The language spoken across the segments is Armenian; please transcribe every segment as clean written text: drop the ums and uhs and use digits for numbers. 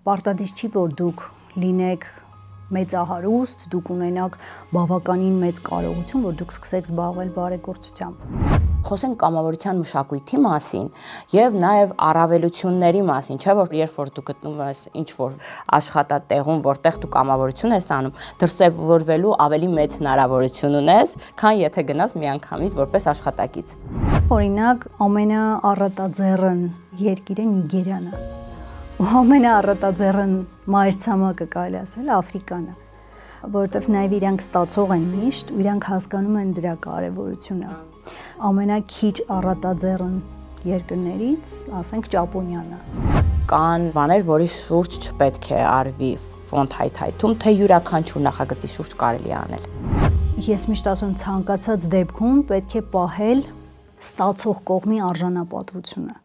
պարտադիր չի, որ դուք լինեք մեծահարուստ, դուք ունենաք բավականին մեծ կարողություն, որ դուք սկսեք զբաղվել բարեգործությամբ։ Խոսենք կամավորության մշակույթի մասին եւ նաեւ առավելությունների մասին, չէ՞ որ երբ որ դու գտնում ես ինչ-որ աշխատատեղում, որտեղ դու կամավորություն ես անում, դրսևորվելու ավելի մեծ հնարավորություն ունես, քան եթե գնաս միանգամից որպես աշխատակից։ Օրինակ, ամենաառատաձեռն երկիրը Նիգերիան է։ Ու ամենաառատաձեռն մայրցամաքը կարելի ասել Աֆրիկան է, որովհետև նաև իրանք ստացող են միշտ, ու իրանք հասկանում են դրա կարևորությունը։ Ամենաքիչ առատաձեռն երկրներից, ասենք, Ճապոնիան է։ Կան բաներ, որի շուրջ չպետք է արվի ֆոնդ հայթայթում, թե յուրաքանչյուր նախագծի շուրջ կարելի է անել։ Ես միշտ ասում եմ, ցանկացած դեպքում պետք է պահել ստացող կողմի արժանապատվությունը։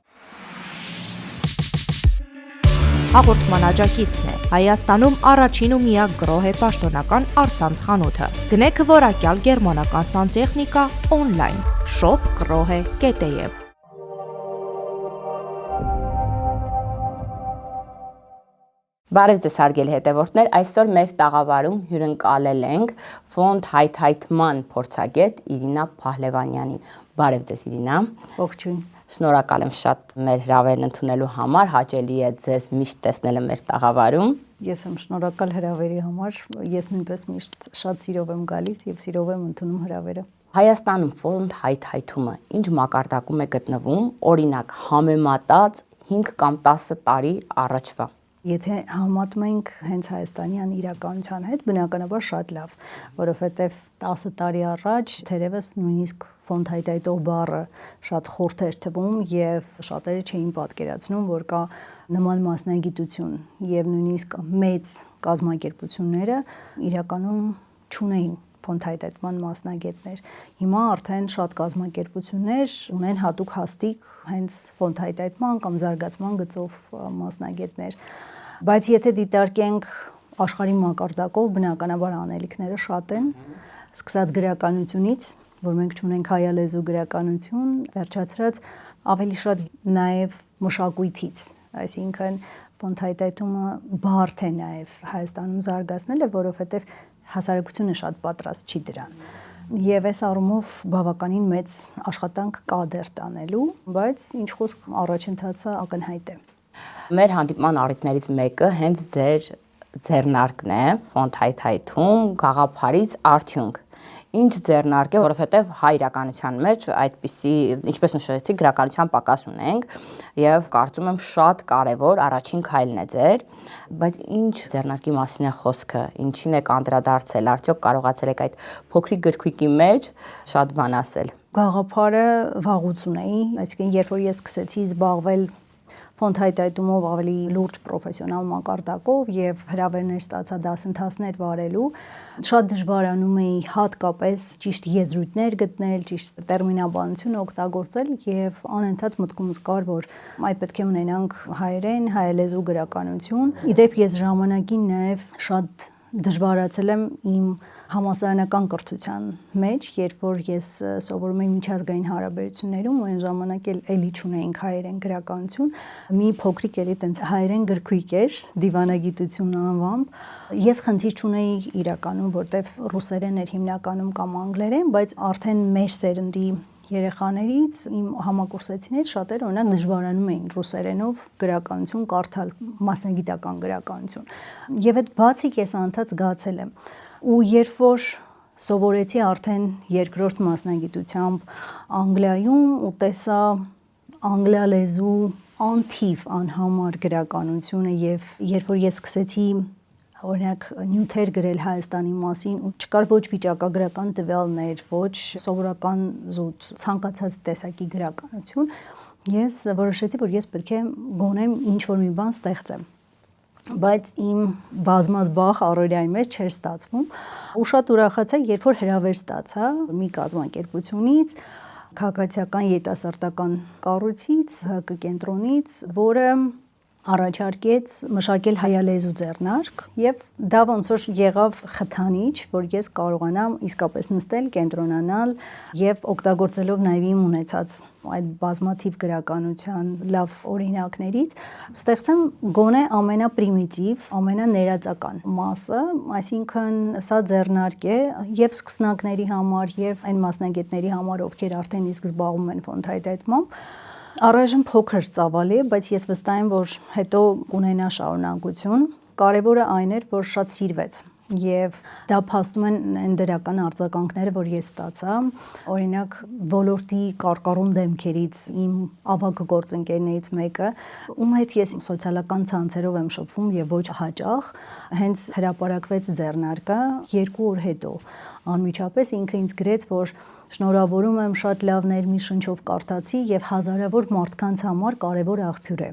Հաղորդման աջակիցն է Հայաստանում առաջին ու միակ գրոհե պաշտոնական առցանց խանութը։ Գնեք որակյալ գերմանական սանտեխնիկա օնլայն shop.grohe.am։ Բարև ձեզ հարգելի հետևորդներ, այսօր մեր տաղավարում հյուրընկալել ենք ֆոնդ հայթայթման փորձագետ Իրինա Փահլևանյանին։ Բարև ձեզ Իրինա։ Ողջույն։ Շնորհակալ եմ շատ մեր հրավերն ընդունելու համար, հաճելի է ձեզ միշտ տեսնելը մեր տաղավարում։ Ես եմ շնորհակալ հրավերի համար, ես նույնպես միշտ շատ սիրով եմ գալիս եւ սիրով եմ ընդունում հրավերը։ Հայաստանում ֆոնդ հայթայթումը ինչ մակարդակում է գտնվում, օրինակ համեմատած 5 կամ 10 տարի առաջվա։ Եթե համատում ենք հենց հայաստանյան իրականության հետ, բնականաբար շատ լավ, որովհետև 10 տարի առաջ թերևս նույնիսկ ֆոնդ հայթայթող բառը շատ խորթ էր թվում եւ շատերը չէին պատկերացնում, որ կա նման մասնագիտություն եւ նույնիսկ մեծ կազմակերպությունները իրականում չունեին ֆոնդ հայթայթման մասնագետներ։ Հիմա արդեն շատ կազմակերպություններ ունեն հատուկ հաստիկ հենց ֆոնդ հայթայթման կամ զարգացման գծով մասնագետներ։ Բայց եթե դիտարկենք աշխարհի մակարդակով, բնականաբար անելիքները շատ են, սկսած գրականությունից, որ մենք չունենք հայալեզու գրականություն, վերջացրած ավելի շատ նաև մշակույթից, այսինքն ֆոնդ հայթայթումը բարդ է նաև Հայաստանում զարգացնել է, որովհետև հասարակությունը շատ պատրաստ չի դրան։ Եվ այս առումով բավականին մեծ աշխատանք կա դեռ տանելու, բայց ինչ խոսք առաջընթացը ակնհայտ է։ Մեր հանդիպման առիթներից մեկը հենց ձեր ձեռնարկն է, ֆոնդ հայթայթում, գաղափարից արդյունք։ Ինչ ձեռնարկ է, որովհետև հայ իրականության մեջ այդպիսի, ինչպես նշեցի, գրականության պակաս ունենք եւ կարծում եմ շատ կարեւոր առաջին քայլն է ձեր, բայց ինչ ձեռնարկի մասին է խոսքը, ինչին եք անդրադարձել, արդյոք կարողացել եք այդ փոքրիկ գրքույկի մեջ շատ բան ասել։ Գաղափարը վաղուց ունեի, այսինքն երբ որ ես սկսեցի զբաղվել ֆոնդ հայթայթումով ավելի լուրջ պրոֆեսիոնալ մակարդակով եւ հրավերներ ստացա դասընթացներ վարելու, շատ դժվարանում էի հատկապես ճիշտ եզրույթներ գտնել, ճիշտ տերմինաբանություն օգտագործել եւ անընդհատ մտքումս կար, որ այ պետք է ունենանք հայերեն, հայալեզու գրականություն։ Իդեպ ես ժամանակին նաեւ շատ դժվարացել եմ իմ համասարանական կրթության մեջ, երբ որ ես սովորում էի միջազգային հարաբերություններում ու այն ժամանակ էլի չունեինք հայերեն գրականություն, մի փոքրիկ էլի տենց հայերեն գրքույկ էր, դիվանագիտություն անվամբ։ Ես խնդիր չունեի իրականում, որտեվ ռուսերեն էր հիմնականում կամ անգլերեն, բայց արդեն մեր սերնդի երեխաներից իմ համակուրսեցիներից շատերը օրինակ դժվարանում էին ռուսերենով գրականություն կարդալ, մասնագիտական գրականություն։ Եվ այդ բացիկ ես անընդհատ զգացել եմ։ Ու երբ որ սովորեցի արդեն երկրորդ մասնագիտությամբ Անգլիայում ու տեսա անգլիալեզու անթիվ անհամար գրականությունը եւ երբ որ ես սկսեցի օրինակ նյութեր գրել Հայաստանի մասին ու չկար ոչ վիճակագրական տվյալներ, ոչ սովորական զուտ ցանկացած տեսակի գրականություն, ես որոշեցի, որ ես պետք է գոնեմ ինչ-որ մի բան ստեղծեմ։ Բայց իմ բազմազբաղ առօրյայի մեջ չէր ստացվում ու շատ ուրախացա, երբ որ հրավեր ստացա մի կազմակերպությունից, քաղաքացիական երիտասարդական կառույցից, ՀԿ կենտրոնից, որը առաջարկեց մշակել հայալեզու ձեռնարկ եւ դա ոնց որ եղավ խթանիչ, որ ես կարողանամ իսկապես նստել, կենտրոնանալ եւ օգտագործելով նաեւ իմ ունեցած այդ բազմաթիվ գրականության լավ օրինակներից ստեղծեմ գոնե ամենապրիմիտիվ, ամենաներածական մասը, այսինքն սա ձեռնարկ է եւ սկսնակների համար եւ այն մասնագետների համար, ովքեր արդեն իսկ զբաղվում են ֆոնթայթայթմամբ, առայժմ փոքր ծավալ է, բայց ես վստահ եմ, որ հետո կունենա շարունակություն։ Կարևորը այն էր, որ շատ սիրվեց եւ դա փաստում են դրական արձագանքները, որ ես ստացա, օրինակ ոլորտի կարկառուն դեմքերից իմ ավագ գործընկերներից մեկը, ում հետ ես սոցիալական ցանցերով եմ շփվում եւ ոչ հաճախ, հենց հրապարակվեց ձեռնարկը 2 օր հետո։ Անմիջապես ինքը ինձ գրեց, որ շնորհավորում եմ, շատ լավ ներմիշնչով կարդացի եւ հազարավոր մարդկանց համար կարեւոր աղբյուր է։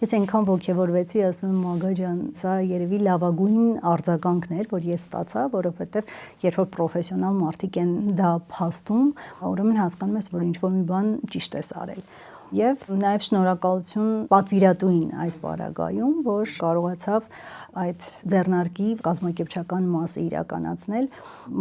Ես այնքան ոգևորվեցի, ասում եմ Մագա ջան, սա երևի լավագույն արձագանքն էր, որ ես ստացա, որովհետեւ երբ որ պրոֆեսիոնալ մարդիկ են դա փաստում, ուրեմն հասկանում ես, որ ինչ-որ մի բան ճիշտ ես արել։ Եվ նաև շնորհակալություն պատվիրատուին այս պարագայում, որ կարողացավ այդ ձեռնարկի կազմակերպչական մասը իրականացնել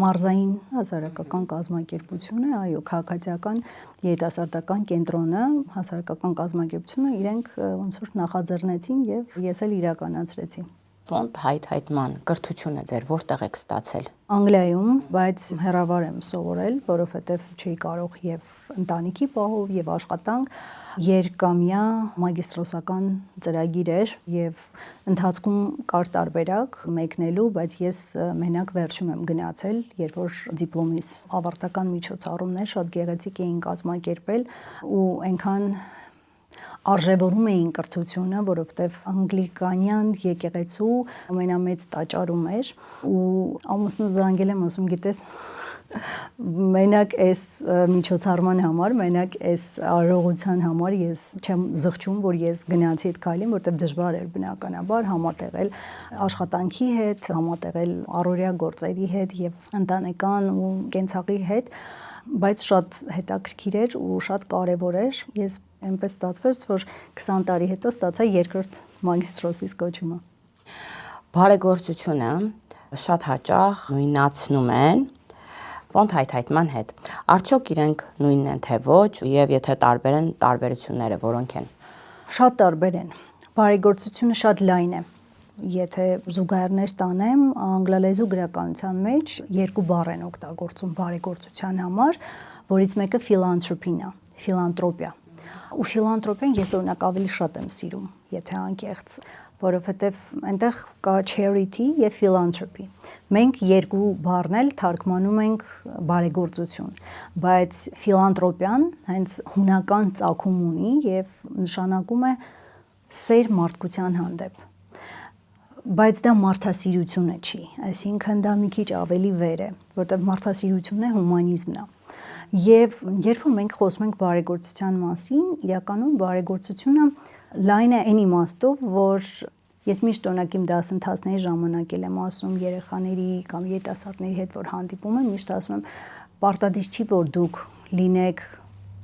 մարզային հասարակական կազմակերպությունը, այո, քաղաքացիական երիտասարդական կենտրոնը, հասարակական կազմակերպությունը իրենք ոնց որ նախաձեռնեցին եւ ես էլ իրականացրեցի։ Ֆոնթայթայթման կրթությունը ձեր որտեղ եք ստացել։ Անգլիայում, բայց հեռավար եմ սովորել, որովհետև չէի կարող եւ ընտանիքի պահով եւ աշխատանք, երկամյա մագիստրոսական ծրագիր էր եւ ընթացքում կար տարբերակ մեկնելու, բայց ես մենակ վերջում եմ գնացել, երբ որ դիպլոմիս ավարտական միջոցառումներ շատ գեղեցիկ էին կազմակերպել ու այնքան արժևորում էին կրթությունը, որովհետև անգլիկանյան եկեղեցու ամենամեծ տաճարում էր ու ամուսնու զանգել եմ ասում գիտես մենակ այս միջոցառման համար, մենակ այս արարողության համար ես չեմ զղջում, որ ես գնացի այդ քայլին, որտեղ դժվար էր բնականաբար համատեղել աշխատանքի հետ, համատեղել առօրյա գործերի հետ եւ ընտանեկան ու կենցաղի հետ, բայց շատ հետաքրքիր էր ու շատ կարևոր էր։ Ես այնպես ստացվեց, որ 20 տարի հետո ստացա երկրորդ մագիստրոսիս կոչումը։ Բարեգործությունը շատ հաճախ նույնացնում են ֆոնթայթայթման հետ։ Արդյոք իրենք նույնն են թե ոչ, եւ եթե տարբեր են, տարբերությունները որոնք են։ Շատ տարբեր են։ Բարեգործությունը շատ լայն է։ Եթե զուգահեռներ տանեմ, անգլալեզու գրականության մեջ 2 բառ են օգտագործում բարեգործության համար, որից մեկը philanthropy-ն է, ֆիլանտրոպիա։ Ու ֆիլանտրոպիան ես օրինակ ավելի շատ եմ սիրում, եթե անկեղծ, որովհետև այնտեղ կա charity եւ philanthropy։ Մենք 2 բառն էլ թարգմանում ենք բարեգործություն, բայց ֆիլանտրոպիան հենց հունական ծագում ունի եւ նշանակում է սեր մարդկության հանդեպ։ Բայց դա մարդասիրությունը չի, այսինքն դա մի քիչ ավելի վեր է, որտեղ մարդասիրությունն է հումանիզմն է։ Եվ երբ որ մենք խոսում ենք բարեգործության մասին, իրականում բարեգործությունը լայն է այն իմաստով, որ ես միշտ օրինակ իմ դասընթացների ժամանակ եմ ասում երեխաների կամ երիտասարդների հետ, որ հանդիպում եմ, միշտ ասում եմ, պարտադիր չի, որ դուք լինեք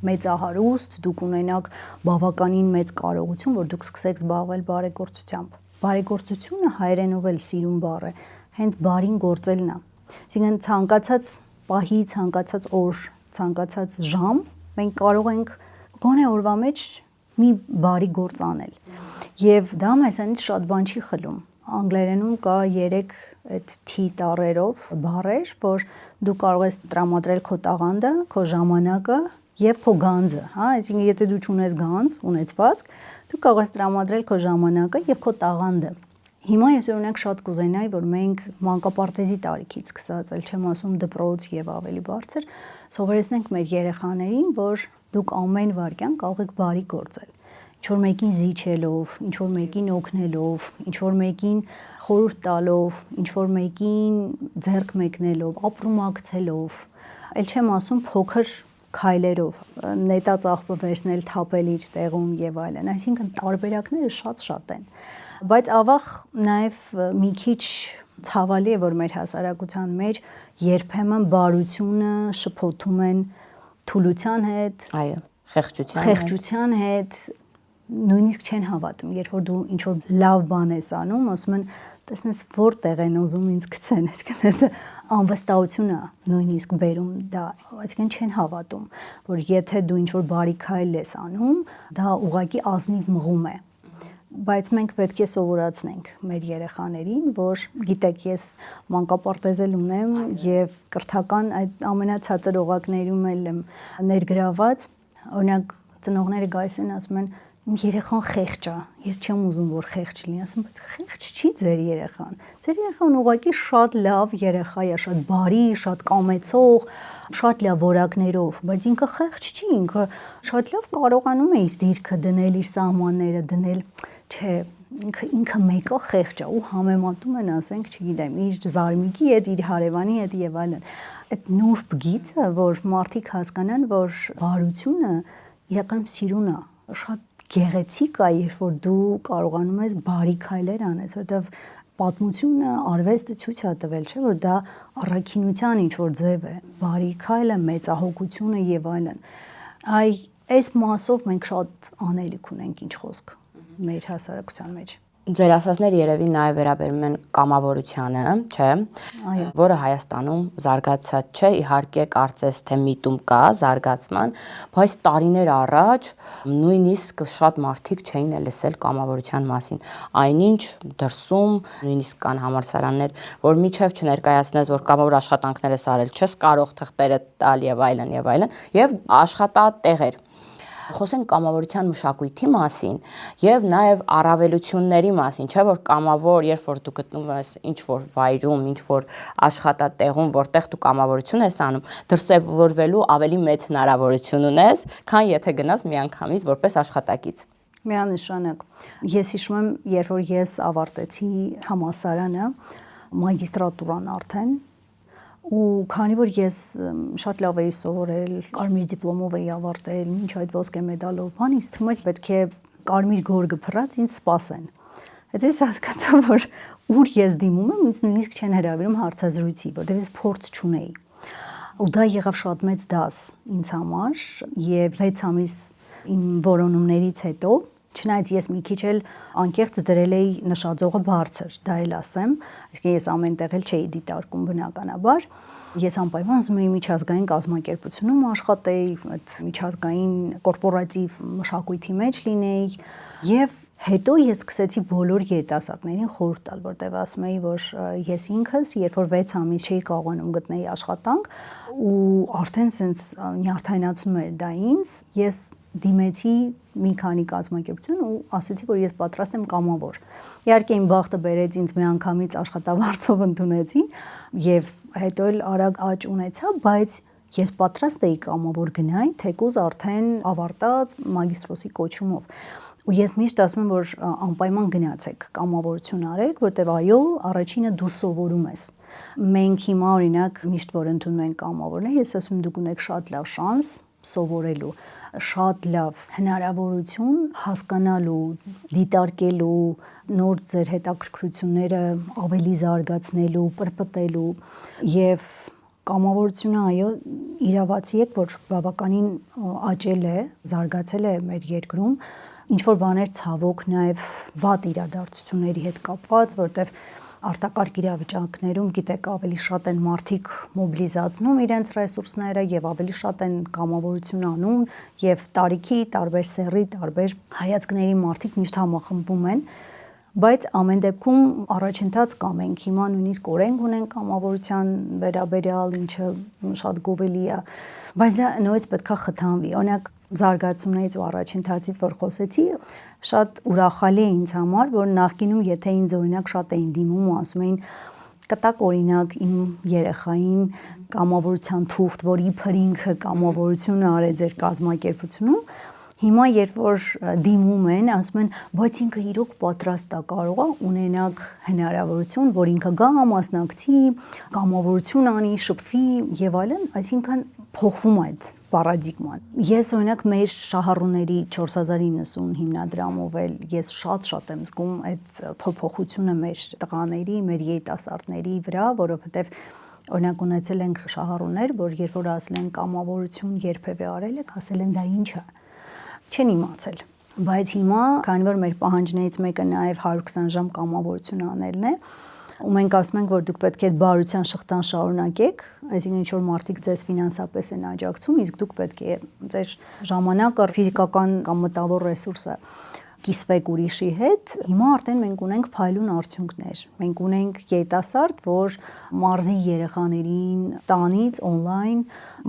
մեծահարուստ, դուք ունենաք բավականին մեծ կարողություն, որ դուք սկսեք զբաղվել բարեգործությամբ։ Բարեգործությունը հայերենով էլ սիրուն բառ է, հենց բարին գործելն է։ Այսինքն ցանկացած պահի, ցանկացած օր, ցանկացած ժամ մենք կարող ենք գոնե օրվա մեջ մի բարի գործ անել։ Եվ դա մեզանից շատ բան չի խլում։ Անգլերենում կա 3 այդ T տառերով բառեր, որ դու կարող ես տրամադրել քո տաղանդը, քո ժամանակը եւ քո գանձը, հա, այսինքն եթե դու չունես գանձ, ունեցվածք, դու կարող ես տրամադրել քո ժամանակը եւ քո տաղանդը։ Հիմա ես օրինակ շատ կուզենայի, որ մենք մանկապարտեզի տարիքից սկսած, ել չեմ ասում դպրոց եւ ավելի բարձր, սովորեցնենք մեր երեխաներին, որ դուք ամեն վարքյան կարող եք բարի գործել։ Ինչ որ մեկին զիջելով, ինչ որ մեկին օգնելով, ինչ որ մեկին խորհուրդ տալով, ինչ որ մեկին ձեռք մեկնելով, ապրումակցելով, ել չեմ ասում փոքր քայլերով, նետած աղբը վերցնել, թափել իր տեղում եւ այլն, այսինքն տարբերակները շատ են։ Բայց ավաղ նաեւ մի քիչ ցավալի է, որ մեր հասարակության մեջ երբեմն բարությունը շփոթում են թուլության հետ, Այո, խեղճության խեղճության հետ, նույնիսկ չեն հավատում, երբ որ դու ինչ որ լավ բան ես անում, ասում են, տեսնես որտեղ են ուզում ինձ գցեն, այսինքն դա անվստահությունը նույնիսկ բերում դա, այսինքն չեն հավատում, որ եթե դու ինչ որ բարի քայլ ես անում, դա ուղղակի ազնիվ մղում է։ Բայց մենք պետք է սովորացնենք մեր երեխաներին, որ գիտեք, ես մանկապարտեզ ունեմ եւ կրթական այդ ամենացածր օղակներում էլ եմ ներգրաված, օրինակ ծնողները գալիս են ասում են իմ երեխան խեղճ է, ես չեմ ուզում որ խեղճ լինի, ասում բայց խեղճ չի ձեր երեխան։ Ձեր երեխան ուղղակի շատ լավ երեխա է, շատ բարի, շատ կամեցող, շատ լավ որակներով, բայց ինքը խեղճ չի, ինքը շատ լավ կարողանում է իր դիրքը դնել, իր սահմանները դնել, չէ, ինքը մեկը խեղճ է ու համեմատում են, ասենք, չգիտեմ, իր զարմիկի հետ, իր հարևանի հետ եւ այլն։ Այդ նուրբ գիծը, որ մարդիկ հասկանան, որ բարությունը իրականում սիրուն է, շատ գեղեցիկ է, երբ որ դու կարողանում ես բարի քայլեր անես, որտեղ պատմությունը, արվեստը ցույց է տվել, չէ, որ դա առաքինության ինչ որ ձև է, բարի քայլը, մեծահոգությունը եւ այլն։ Այս մասով մենք շատ անելիք ունենք ինչ խոսք մեր հասարակության մեջ։ Ձեր ասածները երևի նաև վերաբերում են կամավորությանը, չէ՞, որը Հայաստանում զարգացած չէ, իհարկե կարծես թե միտում կա զարգացման, բայց տարիներ առաջ նույնիսկ շատ մարդիկ չէին լսել կամավորության մասին։ Այնինչ դրսում նույնիսկ կան համալսարաններ, որ միջև չներկայացնես, որ կամավոր աշխատանքներ ես արել, չես կարող թղթերը տալ եւ այլն, եւ աշխատատեղեր։ Խոսենք կամավորության մշակույթի մասին եւ նաեւ առավելությունների մասին, չէ՞ որ կամավոր, երբ որ դու գտնվում ես ինչ որ վայրում, ինչ որ աշխատատեղում, որտեղ դու կամավորություն ես անում, դրսևորվելու ավելի մեծ հնարավորություն ունես, քան եթե գնաս միանգամից որպես աշխատակից։ Միանշանակ։ Ես հիշում եմ, երբ որ ես ավարտեցի համալսարանը, մագիստրատուրան արդեն, ու քանի որ ես շատ լավ էի սովորել, կարմիր դիպլոմով էի ավարտել, մինչ այդ ոսկե մեդալով, բան ինձ թվում էր պետք է կարմիր գորգը փռած ինձ սպասեն։ Հետո ես հասկացա, որ ուր ես դիմում եմ, ինձ նույնիսկ չեն հրավիրում հարցազրույցի, որտեղ ես փորձ չունեի։ Ու դա եղավ շատ մեծ դաս ինձ համար, եւ 6 ամիս իմ որոնումներից հետո, չնայած ես մի քիչ էլ անկեղծ դրել էի նշաձողը բարձր, դա էլ ասեմ, այսինքն ես ամենտեղ էլ չէի դիտարկում բնականաբար, ես անպայման ուզում էի միջազգային կազմակերպությունում աշխատեի, այդ միջազգային կորպորատիվ մշակույթի մեջ լինեի, եւ հետո ես սկսեցի բոլոր երիտասարդներին խորհուրդ տալ, որտեղ ասում էի, որ ես ինքս, երբ որ 6 ամիս չէի կարողանում գտնել աշխատանք, ու արդեն սենց նյարդայնացնում էր դա ինձ, ես դիմեցի մի քանի կազմակերպություն ու ասացի, որ ես պատրաստ եմ կամավոր։ Իհարկե իմ բախտը բերեց ինձ միանգամից աշխատավարձով ընդունեցին եւ հետո էլ արագ աճ ունեցա, բայց ես պատրաստ էի կամավոր գնալ, թեկուզ արդեն ավարտած մագիստրոսի կոչումով։ Ու ես միշտ ասում եմ, որ անպայման գնացեք կամավորություն արեք, որտեղ այո, առաջինը դու սովորում ես։ Մենք հիմա օրինակ միշտ որ ընդունում ենք կամավորներ, ես ասում եմ դուք ունեք շատ լավ շանս սովորելու, շատ լավ հնարավորություն հասկանալու, դիտարկելու, նոր ձեր հետաքրքրությունները ավելի զարգացնելու, պրպտելու եւ կամավորությունը այո իրավացի եք, որ բավականին աճել է, զարգացել է մեր երկրում, ինչ որ բաներ ցավոք նաեւ վատ իրադարձությունների հետ կապված, որտեղ արտակարգ իրավիճակներում գիտեք ավելի շատ են մարդիկ մոբիլիզացնում իրենց ռեսուրսները եւ ավելի շատ են կամավորություն անում եւ տարիքի, տարբեր սեռի, տարբեր հայացքների մարդիկ միշտ համախմբվում են, բայց ամեն դեպքում առաջընթաց կա, մենք հիմա նույնիսկ օրենք ունենք կամավորության վերաբերյալ, ինչը շատ գովելի է, բայց դա նույնիսկ պետքա խթանվի, օրինակ զարգացումներից ու առաջընթացից որ խոսեցի, շատ ուրախալի է ինձ համար, որ նախկինում եթե ինձ օրինակ շատ էին դիմում ու ասում էին կտակ օրինակ իմ երեխային կամավորության թուղթ, որ իբր ինքը կամավորությունը արեց ձեր կազմակերպությունում, հիմա երբ որ դիմում են, ասում են, բայց ինքը իրոք պատրաստ է, կարող է ունենալ հնարավորություն, որ ինքը գա մասնակցի, կամավորություն անի, շփվի եւ այլն, այսինքն փոխվում է այդ պարադիգման։ Ես օրինակ մեր շահառուների 4090 հիմնադրամով էլ ես շատ եմ զգում այդ փոփոխությունը մեր տղաների, մեր երիտասարդների վրա, որովհետեւ օրինակ ունեցել ենք շահառուներ, որ երբ որ ասել են կամավորություն երբևէ արել եք, ասել են դա ինչ է։ Չեն իմացել։ Բայց հիմա, քանի որ մեր պահանջներից մեկը նաև 120 ժամ կամավորություն անելն է, ու մենք ասում ենք, որ դուք պետք է բարության շղթան շարունակեք, այսինքն ինչ որ մարդիկ ձեզ ֆինանսապես են աջակցում, իսկ դուք պետք է ձեր ժամանակը, ֆիզիկական կամ մտավոր ռեսուրսը կիսվեք ուրիշի հետ, հիմա արդեն մենք ունենք փայլուն արդյունքներ։ Մենք ունենք երիտասարդ, որ մարզի երեխաներին տանից on-line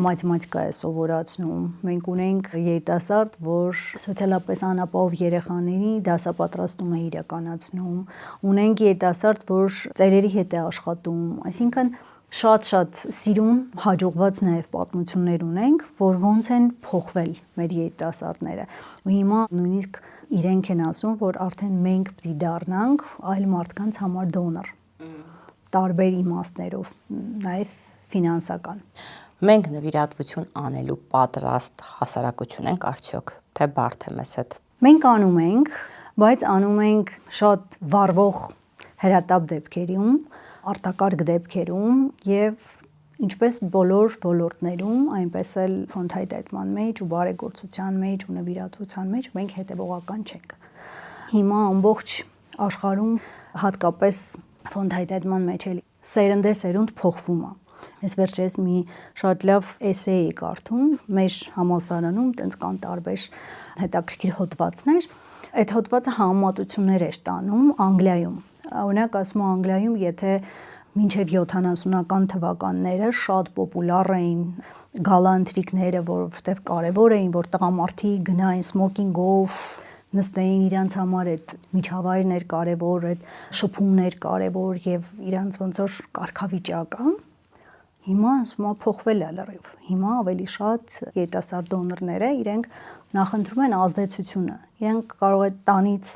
մաթեմատիկա է սովորացնում։ Մենք ունենք երիտասարդ, որ սոցիալապես անապահով երեխաների դասապատրաստում է իրականացնում։ Ունենք երիտասարդ, որ ծերերի հետ է աշխատում, այսինքն շատ սիրուն, հաջողված նաև պատմություններ ունենք, որ ոնց են փոխվել մեր երիտասարդները։ Ու հիմա նույնիսկ իրենք են ասում, որ արդեն մենք պիտի դառնանք այլ մարդկանց համար դոնոր։ Տարբեր իմաստներով, նաև ֆինանսական։ Մենք նվիրատվություն անելու պատրաստ հասարակություն ենք արդյոք, թե բարդ է մեզ հետ։ Մենք անում ենք, բայց անում ենք շատ վառվող հրատապ դեպքերում, արտակարգ դեպքերում եւ ինչպես բոլոր ոլորտներում, այնպես էլ ֆոնդահայտման մեջ ու բարեգործության մեջ ու նվիրատվության մեջ մենք հետևողական չենք։ Հիմա ամբողջ աշխարհում հատկապես ֆոնդահայտման մեջ էլ սերնդեսերունդ փոխվում է։ Ես վերջերս մի շատ լավ էսեյ էի կարդում, մեր համալսարանում տենց կան տարբեր հետաքրքիր հոդվածներ։ Այդ հոդվածը համեմատություններ էր տանում Անգլիայում։ Օրինակ ասում է Անգլիայում, եթե մինչև 70-ական թվականները շատ պոպուլար էին գալանտրիկները, որովհետև կարևոր էին, որ տղամարդիկ գնային սմոքինգով, նստեին իրանց համար այդ միջավայրն էր կարևոր, այդ շփումն էր կարևոր եւ իրանց ոնց որ կարգավիճակը հիմա ասում փոխվել է լրիվ։ Հիմա ավելի շատ երիտասարդ դոնորները իրենք նախընտրում են ազդեցությունը։ Իրենք կարող է տանից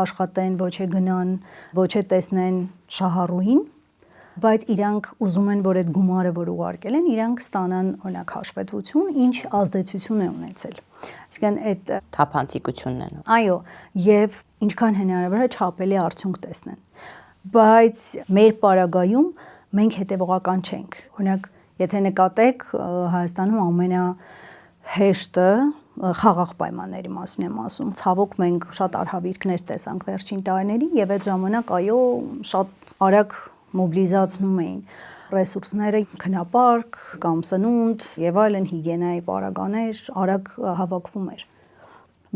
աշխատեն, ոչ է գնան, ոչ է տեսնեն շահառուին, բայց իրանք ուզում են, որ այդ գումարը, որ ուղարկել են, իրանք ստանան օրինակ հաշվետվություն, ինչ ազդեցություն է ունեցել։ Այսինքն այդ թափանցիկությունն են։ Այո, եւ ինչքան հնարավոր է չափելի արդյունք տեսնեն։ Բայց մեր պարագայում մենք հետևողական չենք։ Օրինակ, եթե նկատեք, Հայաստանում ամենահեշտը խաղաղ պայմանների մասին եմ ասում։ Ցավոք մենք շատ արհավիրքներ տեսանք վերջին տարիներին եւ այդ ժամանակ այո շատ արագ մոբիլիզացնում էին ռեսուրսները, քնապարկ կամ սնունդ եւ այլն հիգիենայի պարագաներ արագ հավաքվում էր։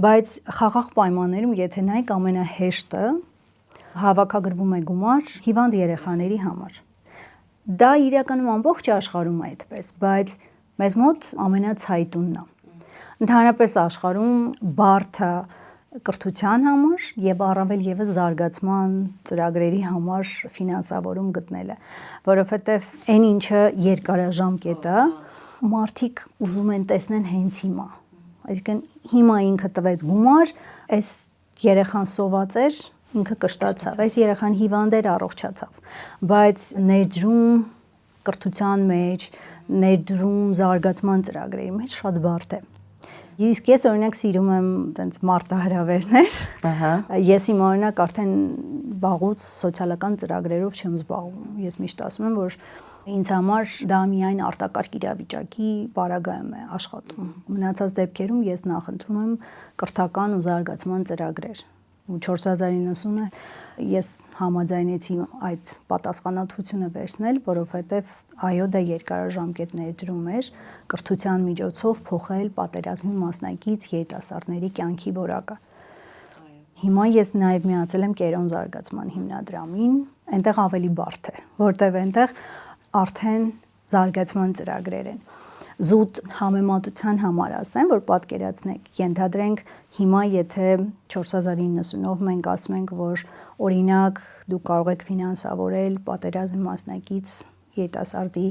Բայց խաղաղ պայմաններում եթե նայեք ամենահեշտը հավաքագրվում է գումար հիվանդ երեխաների համար։ Դա իրականում ամբողջ աշխարհում է այդպես, բայց մեզ մոտ ամենացայտունն է։ Ընդհանրապես աշխարհում բարդը կրթության համար եւ առավել եւս զարգացման ծրագրերի համար ֆինանսավորում գտնելը, որովհետեւ այն ինչը երկարաժամկետ է, մարդիկ ուզում են տեսնեն հենց հիմա։ Այսինքն հիմա ինքը տվեց գումար, այս երեխան սոված էր, ինքը կշտացավ, այս երեխան հիվանդ էր, առողջացավ, բայց ներդրում կրթության մեջ, ներդրում զարգացման ծրագրերի մեջ շատ բարդ է։ Իսկ ես օրինակ սիրում եմ տենց մարտահրավերներ։ Ես իմ օրինակ արդեն վաղուց սոցիալական ծրագրերով չեմ զբաղվում։ Ես միշտ ասում եմ, որ ինձ համար դա միայն արտակարգ իրավիճակի պարագայում է աշխատում։ Մնացած դեպքերում ես նախընտրում եմ կրթական ու զարգացման ծրագրեր։ Ու 4090-ը ես համաձայնեցի այդ պատասխանատվությունը վերցնել, որովհետև այո դա երկարաժամկետ ներդրում էր կրթության միջոցով փոխել պատերազմի մասնակից երիտասարդների կյանքի որակը։ Հիմա ես նաև միացել եմ Կերոն զարգացման հիմնադրամին, այնտեղ ավելի բարդ է, որտեղ այնտեղ արդեն զարգացման ծրագրեր են։ Զուտ համեմատության համար ասեմ, որ պատկերացնեք, ենթադրենք հիմա եթե 4090-ով մենք ասում ենք, որ օրինակ դուք կարող եք ֆինանսավորել պատերազմի մասնակից երիտասարդի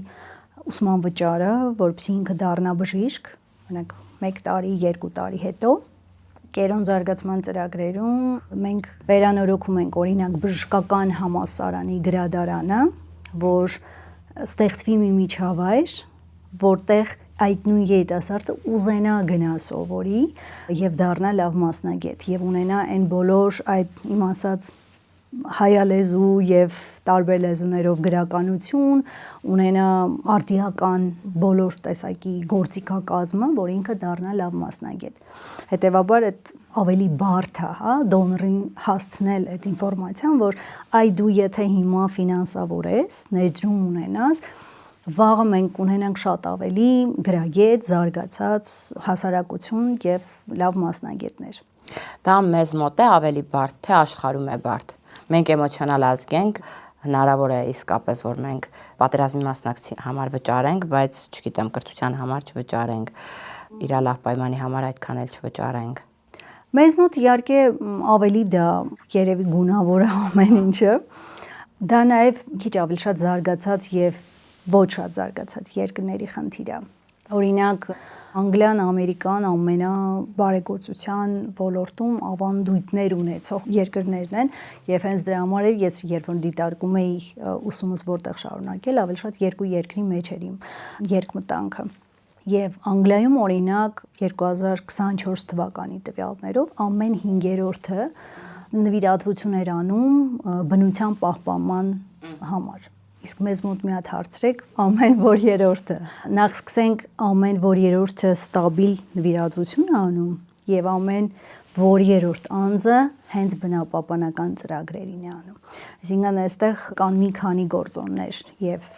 ուսման վճարը, որպեսզի ինքը դառնա բժիշկ, օրինակ 1 տարի, 2 տարի հետո Կերոն զարգացման ծրագրերում մենք վերանորոգում ենք օրինակ բժշկական համալսարանի գրադարանը, որ ստեղծվի մի միջավայր, որտեղ այդ նույն երիտասարդը ուզենա գնա սովորի եւ դառնա լավ մասնագետ եւ ունենա այն բոլոր այդ իմ ասած հայալեզու եւ տարբեր լեզուներով գրականություն, ունենա արդիական բոլոր տեսակի գործիքակազմը, որ ինքը դառնա լավ մասնագետ։ Հետևաբար այդ ավելի բարդ է, հա, դոնորին հասցնել այդ ինֆորմացիան, որ այ դու եթե հիմա ֆինանսավոր ես, ներդրում ունենաս, վաղը մենք ունենանք շատ ավելի գրագետ, զարգացած հասարակություն եւ լավ մասնագետներ։ Դա մեզ մոտ է ավելի բարդ, թե աշխարհում է բարդ։ Մենք էմոցիոնալ ազգ ենք, հնարավոր է իսկապես, որ մենք պատերազմի մասնակցի համար վճարենք, բայց չգիտեմ, կրթության համար չվճարենք, իր լավ պայմանի համար այդքան էլ չվճարենք։ Մեզ մոտ իհարկե ավելի դա երևի գունավոր է ամեն ինչը։ Դա նաև քիչ ավելի շատ զարգացած եւ ոչ շատ զարգացած երկրների խնդիր է։ Օրինակ Անգլիան, Ամերիկան ամենաբարեգործության ոլորտում ավանդույթներ ունեցող երկրներն են եւ հենց դրա համար էլ ես երբ որ դիտարկում էի ուսումս որտեղ շարունակել, ավելի շատ երկու երկրի մեջ էր իմ երկմտանքը։ Եվ Անգլիայում օրինակ 2024 թվականի տվյալներով ամեն 5-րդը նվիրատվություն էր անում բնության պահպանման համար։ Իսկ մեզ մոտ մի հատ հարցրեք ամեն որ երրորդը։ Նախ սկսենք ամեն որ երրորդը ստաբիլ նվիրատվություն է անում եւ ամեն որ երրորդ անձը հենց բնապահպանական ծրագրերին է անում։ Այսինքն այստեղ կան մի քանի գործոններ եւ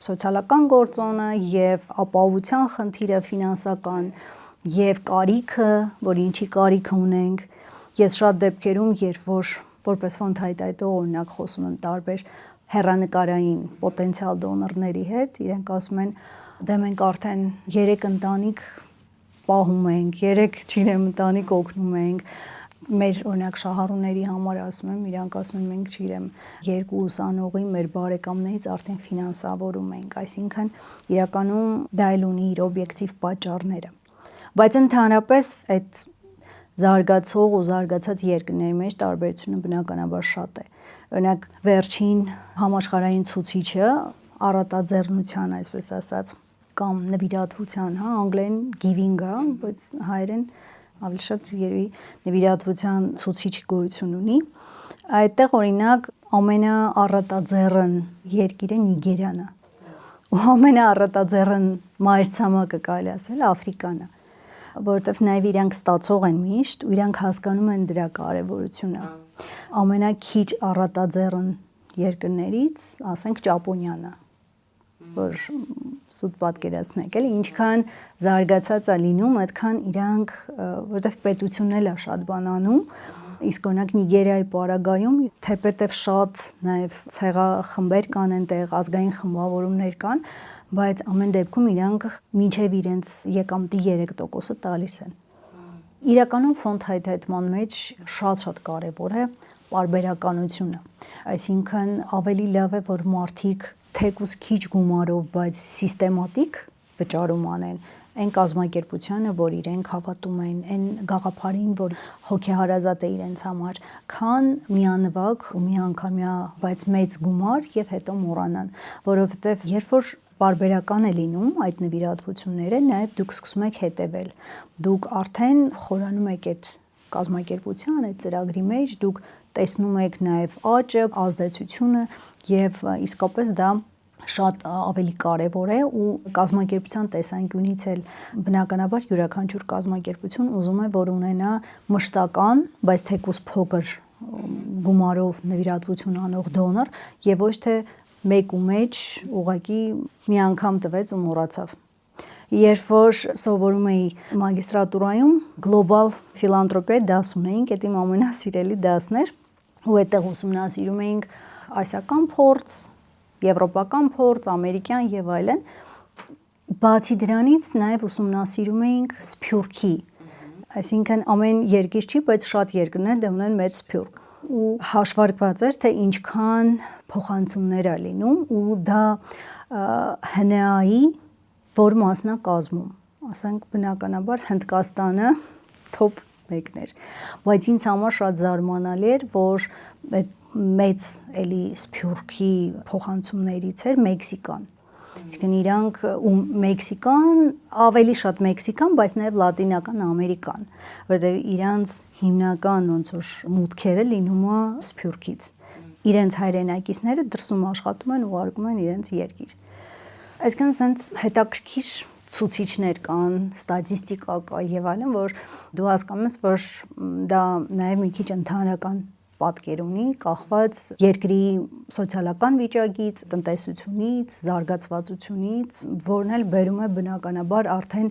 սոցիալական գործոնը եւ ապահովության խնդիրը ֆինանսական եւ կարիքը, որ ինչի կարիք ունենք։ Ես շատ դեպքերում, երբ որ որպես ֆոնդ հայտարարող օրինակ խոսում եմ տարբեր հեռանկարային պոտենցիալ դոնորների հետ, իրենք ասում են, դե մենք արդեն 3 ընտանիք պահում ենք, 3 չիրեմ ընտանիք օգնում ենք, մեր օրինակ շահառուների համար ասում եմ, իրանք ասում են մենք չիրեմ 2 ուսանողի մեր բարեկամներից արդեն ֆինանսավորում ենք, այսինքն իրականում դա էլ ունի իր օբյեկտիվ պատճառները։ Բայց ընդհանրապես այդ զարգացող ու զարգացած երկրների մեջ տարբերությունը բնականաբար շատ է։ Օրինակ վերջին համաշխարհային ցուցիչը առատաձեռնության, այսպես ասած, կամ նվիրատվության, հա, անգլերեն giving-ը, բայց հայերեն ավելի շատ երևի նվիրատվության ցուցիչ գոյություն ունի։ Այդտեղ օրինակ ամենաառատաձեռն երկիրը Նիգերիան է։ Ու ամենաառատաձեռն մայրցամաքը կարելի ասել Աֆրիկան է, որովհետև նաև իրանք ստացող են միշտ ու իրանք հասկանում են դրա կարևորությունը։ Ամենաքիչ առատաձեռն երկրներից, ասենք, Ճապոնիան է, որ սուտ պատկերացնեք, էլի ինչքան զարգացած է լինում, այդքան իրանք, որովհետև պետությունն էլ է շատ բան անում, իսկ օրինակ Նիգերիայի պարագայում թեպետև շատ նաև ցեղախմբեր կան այնտեղ, ազգային խմբավորումներ կան, բայց ամեն դեպքում իրանք մինչև իրենց եկամտի 3%-ը տալիս են։ Իրականում ֆոնդ հայթայթման մեջ շատ կարևոր է պարբերականությունը, այսինքն ավելի լավ է, որ մարդիկ թեկուզ քիչ գումարով, բայց սիստեմատիկ վճարում անեն այն կազմակերպությանը, որ իրենք հավատում են, այն գաղափարին, որ հոգեհարազատ է իրենց համար, քան միանվագ ու միանգամյա, բայց մեծ գումար եւ հետո մոռանան, որովհետեւ երբ որ պարբերական է լինում այդ նվիրատվությունները, նաև դուք սկսում եք հետևել։ Դուք արդեն խորանում եք այդ կազմակերպության, այդ ծրագրի մեջ, դուք տեսնում եք նաև աճը, ազդեցությունը եւ իսկապես դա շատ ավելի կարևոր է ու կազմակերպության տեսանկյունից էլ բնականաբար յուրաքանչյուր կազմակերպություն ուզում է, որ ունենա մշտական, բայց թեկուզ փոքր գումարով նվիրատվություն անող դոնոր եւ ոչ թե մեկ ու մեջ ուղղակի մի անգամ տվեց ու մոռացավ։ Երբ որ սովորում էի մագիստրատուրայում, գլոբալ ֆիլանտրոպիայի դաս ունեինք, դա իմ ամենասիրելի դասն էր, ու այդտեղ ուսումնասիրում էինք ասիական փորձ, եվրոպական փորձ, ամերիկյան եւ այլն։ Բացի դրանից նաև ուսումնասիրում էինք սփյուռքի, այսինքն ամեն երկիր չի, բայց շատ երկրներ դեռ ունեն մեծ սփյուռք։ Ու հաշվարկված էր, թե ինչքան փոխանցումներ է լինում ու դա ՀՆԱ-ի որ մասն է կազմում, ասենք բնականաբար Հնդկաստանը top 1-ն էր, բայց ինձ համար շատ զարմանալի էր, որ մեծ էլի սփյուռքի փոխանցումներից էր Մեքսիկան։ Իսկն իրանք ու Մեքսիկան, ավելի շատ Մեքսիկան, բայց նաև Լատինական Ամերիկան, որտեղ իրանց հիմնական ոնց որ մուտքերը լինում է սփյուռքից։ իրենց հայրենակիցները դրսում աշխատում են, ուղարկում են իրենց երկիր։ Այսինքն sense հետաքրքիր ցուցիչներ կան, ստատիստիկա կա եւ այլն, որ դու հասկանում ես, որ դա նաեւ մի քիչ ընդհանրական պատկեր ունի, կախված երկրի սոցիալական վիճակից, տնտեսությունից, զարգացվածությունից, որն էլ բերում է բնականաբար արդեն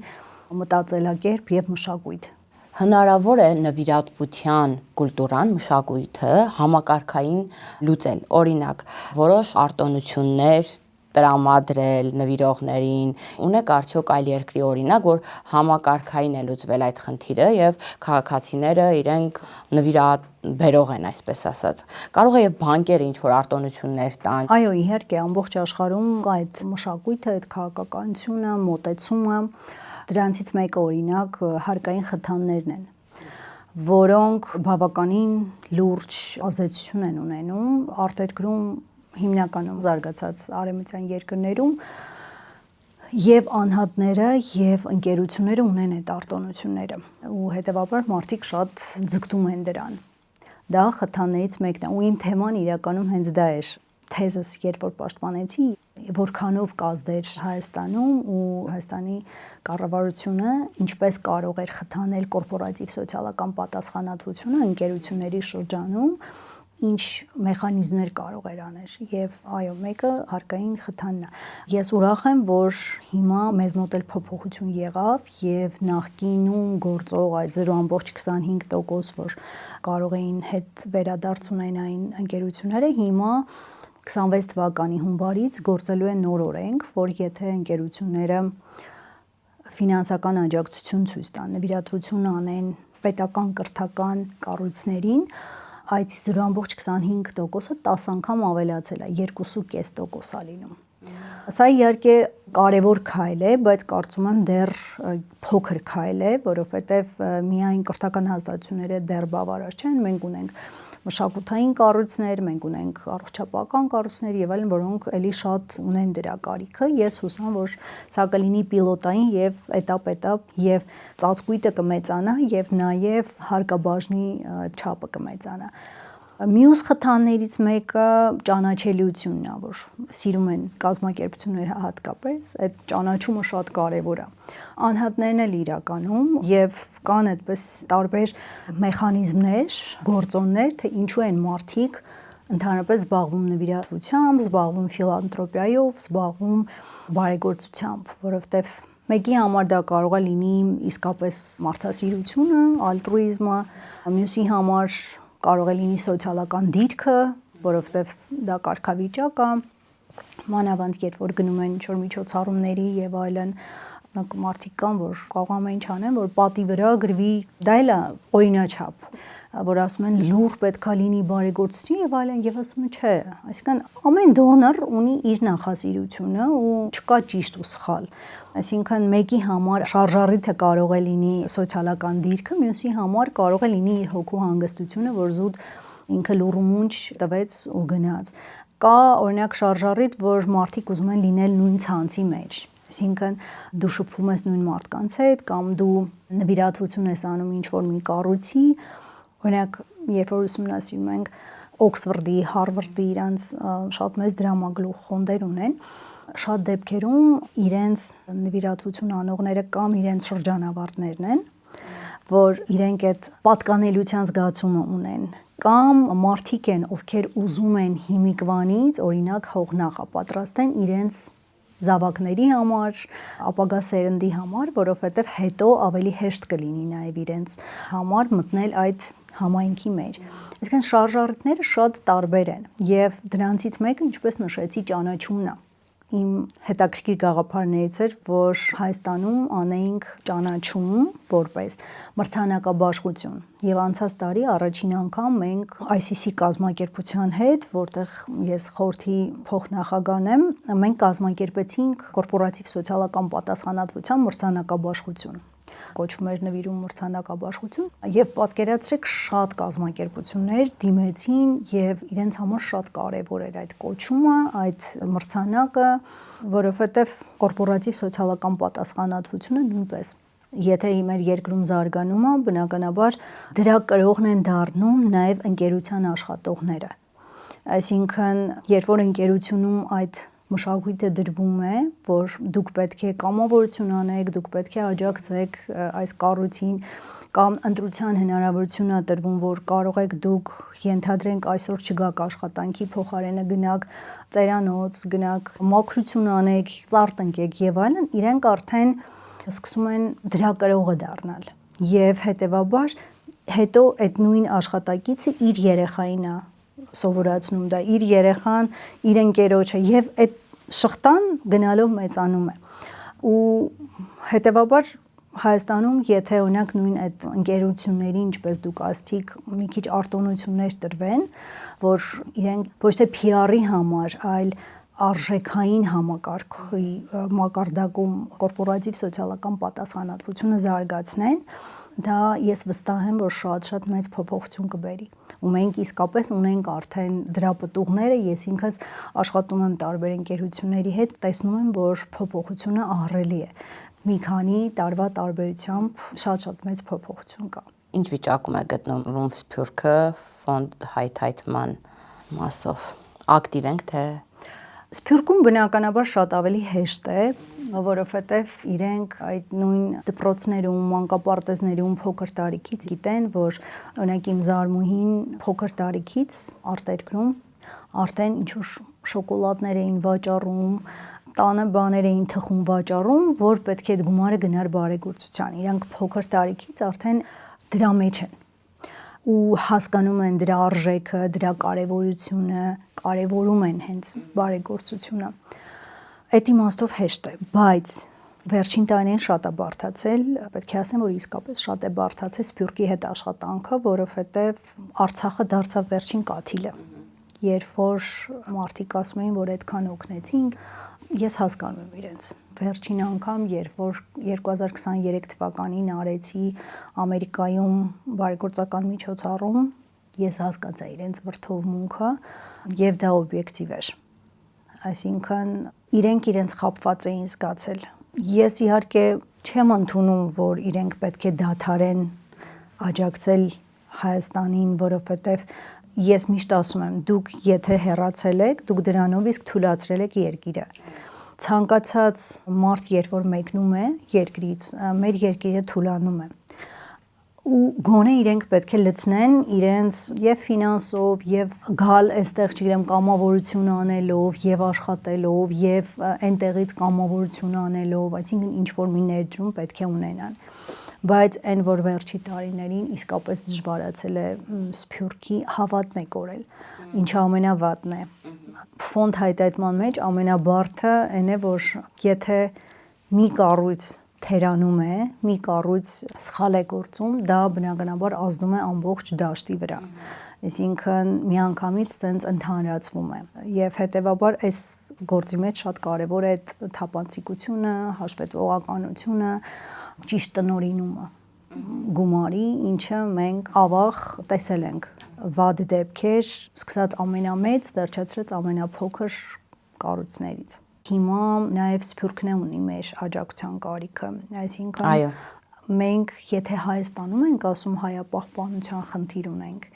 մտածելակերպ եւ մշակույթ։ Հնարավոր է նվիրատվության կուլտուրան, մշակույթը համակարգային լուծել։ Օրինակ, որոշ արտոնություններ տրամադրել նվիրողներին, ունեք արդյոք այլ երկրի օրինակ, որ համակարգային է լուծվել այդ խնդիրը եւ քաղաքացիները իրենք նվիրաբերող են, այսպես ասած։ Կարող է եւ բանկերը ինչ որ արտոնություններ տան։ Այո, իհարկե, ամբողջ աշխարհում կա այդ մշակույթը, այդ քաղաքականությունը, մոտեցումը։ Դրանցից մեկը օրինակ հարկային խթաններն են, որոնք բավականին լուրջ ազդեցություն են ունենում արտերկրում, հիմնականում զարգացած արևմտյան երկրներում, եւ անհատները եւ ընկերությունները ունեն այդ արտոնությունները, ու հետեւաբար մարդիկ շատ ձգտում են դրան։ Դա խթաններից մեկն է, ու իմ թեման իրականում հենց դա էր։ Թեզս երբ որ պաշտպանեցի, որքանով կազդեր Հայաստանում ու Հայաստանի կառավարությունը ինչպես կարող էր խթանել կորպորատիվ սոցիալական պատասխանատվությունը ընկերությունների շրջանում, ինչ մեխանիզմներ կարող էր անել, եւ այո, մեկը հարկային խթանն է։ Ես ուրախ եմ, որ հիմա մեզ մոտ էլ փոփոխություն եղավ եւ նախկինում գործող այդ 0.25%, որ կարող էին հետ վերադարձ ունեն այն ընկերությունները, հիմա 26 թվականի հունվարից գործելու է նոր օրենք, որ եթե ընկերությունները ֆինանսական աջակցություն ցույց տան, նվիրատվություն անեն պետական կրթական կառույցներին, այդ 0.25%-ը 10 անգամ ավելացել է, 2.5% է լինում։ Սա իհարկե կարևոր քայլ է, բայց կարծում եմ դեռ փոքր քայլ է, որովհետև միայն կրթական հաստատությունները դեռ բավարար չեն, մենք ունենք մշակութային կառույցներ, մենք ունենք առողջապահական կառույցներ եւ այլն, որոնք էլի շատ ունեն դրա կարիքը։ Ես հուսամ, որ սա կլինի պիլոտային եւ էտապ եւ ծածկույթը կմեծանա եւ նաեւ հարկաբաժնի չափը կմեծանա։ Մյուս խթաններից մեկը ճանաչելիությունն է, որ սիրում են կազմակերպությունները հատկապես, այդ ճանաչումը շատ կարևոր է։ Անհատներն էլ իրականում եւ կան այդպես տարբեր մեխանիզմներ, գործոններ, թե ինչու են մարդիկ ընդհանրապես զբաղվում նվիրատվությամբ, զբաղվում ֆիլանթրոպիայով, զբաղվում բարեգործությամբ, որովհետեւ մեկի համար դա կարող է լինի իսկապես մարդասիրությունը, ալտրուիզմը, մյուսի համար կարող է լինի սոցիալական դիրքը, որովհետև դա կարգավիճակ է, մանավանդ երբ որ գնում են ինչ-որ միջոցառումների եւ այլն, մարդիկ կան, որ կարող ամեն ինչ անեն, որ պատի վրա գրվի, դա էլ է օրինաչափ, որ ասում են լուր պետքա լինի բարեգործություն եւ այլն, եւ ասում են չէ, այսինքն ամեն դոնոր ունի իր նախասիրությունը ու չկա ճիշտ ու սխալ։ Այսինքն մեկի համար շարժառիթը կարող է լինի սոցիալական դիրքը, մյուսի համար կարող է լինի իր հոգու հանգստությունը, որ զուտ ինքը լուրումունջ տվեց ու գնաց։ Կա օրինակ շարժառիթ, որ մարդիկ ուզում են լինել նույն ցանցի մեջ, այսինքն դու շփվում ես նույն մարդկանց հետ կամ դու նվիրատվություն ես անում ինչ-որ մի կառույցի, օրինակ երբ որ ուսումնասիրում ենք Օքսֆորդի, Հարվարդի իրանց շատ մեծ դրամագլուխ խոնդեր ունեն, շատ դեպքերում իրենց նվիրատվություն անողները կամ իրենց շրջանավարտներն են, որ իրենք այդ պատկանելիության զգացումը ունեն, կամ մարդիկ են, ովքեր ուզում են հիմիկվանից, օրինակ հող նախապատրաստեն իրենց զավակների համար, ապագա սերնդի համար, որովհետև հետո ավելի հեշտ կլինի նաև իրենց համար մտնել այդ համայնքի մեջ։ Այսինքն շարժառիթները շատ տարբեր են եւ դրանցից մեկը, ինչպես նշեցի, ճանաչումն է։ Իմ հետաքրքիր գաղափարներից էր, որ Հայաստանում անեինք ճանաչում որպես մրցանակաբաշխություն։ Եվ անցած տարի առաջին անգամ մենք ICC կազմակերպության հետ, որտեղ ես խորհրդի փոխնախագահն եմ, մենք կազմակերպեցինք կորպորատիվ սոցիալական պատասխանատվության մրցանակաբաշխություն։ Կոչվում էր նվիրում մրցանակաբաշխություն եւ պատկերացրեք շատ կազմակերպություններ դիմեցին եւ իրենց համար շատ կարեւոր էր այդ կոչումը, այդ մրցանակը, որովհետեւ կորպորատիվ սոցիալական պատասխանատվությունը նույնպես եթե մեր երկրում զարգանում է, բնականաբար դրա կրողն են դառնում նաեւ ընկերության աշխատողները։ Այսինքն, երբ որ ընկերությունում այդ մշակույթը դրվում է, որ դուք պետք է կամավորություն անեք, դուք պետք է աջակցեք այս կառույցին, կամ ընտրության հնարավորություն է տրվում, որ կարող եք դուք ենթադրենք այսօր չգաք աշխատանքի փոխարենը գնաք ծերանոց, գնաք մաքրություն անեք, ծառ տնկեք եւ այլն, իրենք արդեն սկսում են դրակրողը դառնալ եւ հետեւաբար հետո այդ նույն աշխատակիցը իր երեխային է սովորացնում դա, իր երեխան, իր ընկերոջը եւ այդ շղթան գնալով մեծանում է ու հետեւաբար Հայաստանում եթե օրինակ նույն այդ ընկերությունների ինչպես դուք ասցիք մի քիչ արտոնություններ տրվեն, որ իրենք ոչ թե PR-ի համար, այլ արժեքային համակարգի մակարդակում կորպորատիվ սոցիալական պատասխանատվությունը զարգացնեն, դա ես վստահ եմ, որ շատ մեծ փոփոխություն կբերի։ Ու մենք իսկապես ունենք արդեն դրա պտուղները, ես ինքս աշխատում եմ տարբեր ընկերությունների հետ, տեսնում եմ, որ փոփոխությունը ահռելի է։ Մի քանի տարվա տարբերությամբ շատ մեծ փոփոխություն կա։ Ինչ վիճակում է գտնվում Սփյուռքը ֆոնդ հայթայթման մասով։ Ակտիվ ենք թե Սփյուռքում բնականաբար շատ ավելի հեշտ է, որովհետև իրենք այդ նույն դպրոցներում, մանկապարտեզներում փոքր տարիքից գիտեն, որ օրինակ իմ զարմուհին փոքր տարիքից արտերկրում արդեն ինչ-որ շոկոլադներ էին վաճառում, տանը բաներ էին թխում վաճառում, որ պետք է այդ գումարը գնար բարեգործության։ Իրանք փոքր տարիքից արդեն դրա մեջ են ու հասկանում են դրա արժեքը, դրա կարևորությունը, կարևորում են հենց բարեգործությունը։ Այդ իմաստով հեշտ է, բայց վերջին տարիներին շատ է բարդացել, պետք է ասեմ, որ իսկապես շատ է բարդացել Սփյուռքի հետ աշխատանքը, որովհետև Արցախը դարձավ վերջին կաթիլը։ Երբ որ մարդիկ ասում էին, որ այդքան օգնեցինք, ես հասկանում եմ իրենց։ Վերջին անգամ, երբ որ 2023 թվականին արեցի Ամերիկայում բարեգործական միջոցառում, ես հասկացա իրենց վրդովմունքը եւ դա օբյեկտիվ էր։ Այսինքն իրենք իրենց խաբված էին զգացել։ Ես իհարկե չեմ ընդունում, որ իրենք պետք է դադարեն աջակցել Հայաստանին, որովհետեւ ես միշտ ասում եմ, դուք եթե հեռացել եք, դուք դրանով իսկ թույլատրել եք երկիրը։ Ցանկացած մարդ, երբ որ մեկնում է երկրից, մեր երկիրը թուլանում է։ Ու գոնե իրենք պետք է լցնեն իրենց եւ ֆինանսով եւ գալ այստեղ, չգիտեմ, կամավորություն անելով եւ աշխատելով եւ այնտեղից կամավորություն անելով, այսինքն ինչ որ մի ներդրում պետք է ունենան։ Բայց այն որ վերջի տարիներին իսկապես դժվարացել է Սփյուռքի հավատն է կորել, ինչը ամենավատն է։ Ֆոնդ հայտայթման մեջ ամենաբարդը այն է, որ եթե մի կառույց թերանում է, մի կառույց սխալ է գործում, դա բնականաբար ազդում է ամբողջ դաշտի վրա։ Այսինքն միանգամից ցենց ընդհանրացվում է։ Եվ հետեւաբար այս գործի մեջ շատ կարևոր է այդ թափանցիկությունը, հաշվետվողականությունը, ճիշտ տնօրինումը գումարի, ինչը մենք ավաղ տեսել ենք վատ դեպքեր, սկսած ամենամեծ, վերջացրած ամենափոքր կառույցներից։ Հիմա նաև Սփյուռքն է ունի մեր աջակցության կարիքը, այսինքն մենք եթե Հայաստանում ենք ասում հայապահպանության խնդիր ունենք,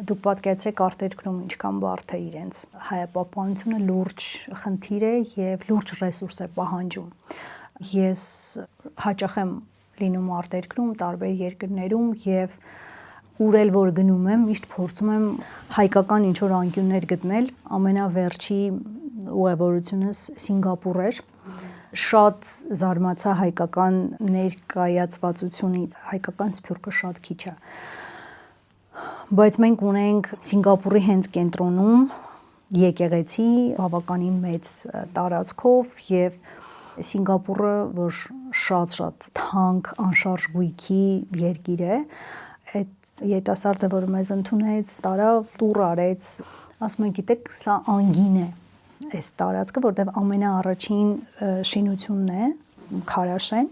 դուք պատկերացրեք արտերկրում ինչքան բարդ է իրենց հայապահպանությունը լուրջ խնդիր է եւ լուրջ ռեսուրս է պահանջում։ Ես հաճախ եմ լինում արտերկրում, տարբեր երկրներում եւ ուր էլ որ գնում եմ, միշտ փորձում եմ հայկական ինչ-որ անկյուններ գտնել, ամենավերջի ուղևորությունս Սինգապուր էր, շատ զարմացա հայկական ներկայացվածությունից, հայկական Սփյուռքը շատ քիչ է, բայց մենք ունենք Սինգապուրի հենց կենտրոնում եկեղեցի բավականին մեծ տարածքով եւ Սինգապուրը, որ շատ թանկ, անշարժ գույքի երկիր է, այդ երիտասարդը, որ մեզ ընդունեց, տարավ, տուր արեց, ասում է, գիտեք, սա անգին է այս տարածքը, որտեղ ամենաառաջին շինությունն է, քարաշեն,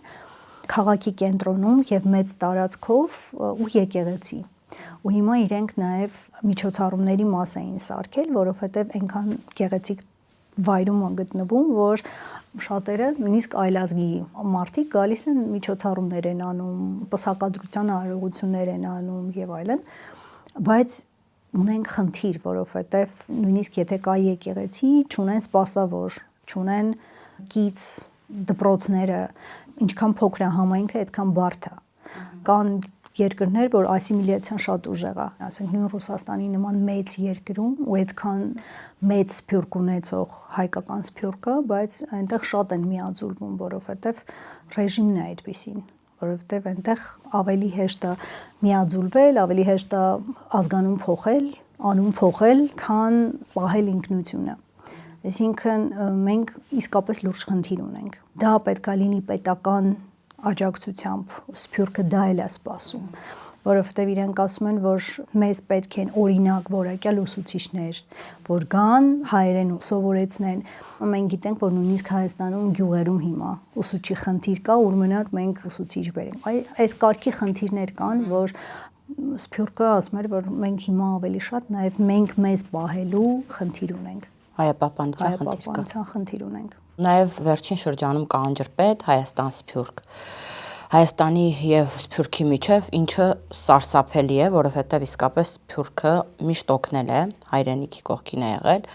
քաղաքի կենտրոնում եւ մեծ տարածքով ու եկեղեցի։ Ու հիմա իրենք նաեւ միջոցառումների մաս էին սարքել, որովհետեւ այնքան գեղեցիկ վայրում է գտնվում, որ շատերը նույնիսկ այլազգի մարդիկ գալիս են միջոցառումներ են անում, պսակադրության արարողություններ են անում եւ այլն, բայց ունենք խնդիր, որովհետև նույնիսկ եթե կա եկեղեցի, չունեն սպասավոր, չունեն կից դպրոցները, ինչքան փոքր է համայնքը, այդքան բարդ է։ Կան երկրներ, որ ասիմիլյացիան շատ ուժեղ է, ասենք նույն Ռուսաստանի նման մեծ երկրում ու այդքան մեծ սփյուռք ունեցող հայկական սփյուռքը, բայց այնտեղ շատ են միաձուլվում, որովհետև ռեժիմն է այդպեսին, որովհետև այնտեղ ավելի հեշտ է միաձուլվել, ավելի հեշտ է ազգանուն փոխել, անուն փոխել, քան պահել ինքնությունը։ Այսինքն մենք իսկապես լուրջ խնդիր ունենք։ Դա պետք է լինի պետական աջակցությամբ, սփյուռքը դա էլ է սպասում, որովհետև իրենք ասում են, որ մեզ պետք են օրինակ որակյալ ուսուցիչներ, որ գան հայերեն սովորեցնեն։ Մենք գիտենք, որ նույնիսկ Հայաստանում գյուղերում հիմա ուսուցչի խնդիր կա, ուր մնաց մենք ուսուցիչ բերենք։ Այս կարգի խնդիրներ կան, որ սփյուռքը ասում էր, որ մենք հիմա ավելի շատ նաև մենք մեզ պահելու խնդիր ունենք։ Հայապահպանության խնդիր ունենք։ Նաև վերջին շրջանում կա անջրպետ Հայաստան Սփյուռք։ Հայաստանի եւ Սփյուռքի միջև ինչը սարսափելի է, որովհետեւ իսկապես Սփյուռքը միշտ օգնել է, հայրենիքի կողքին է եղել,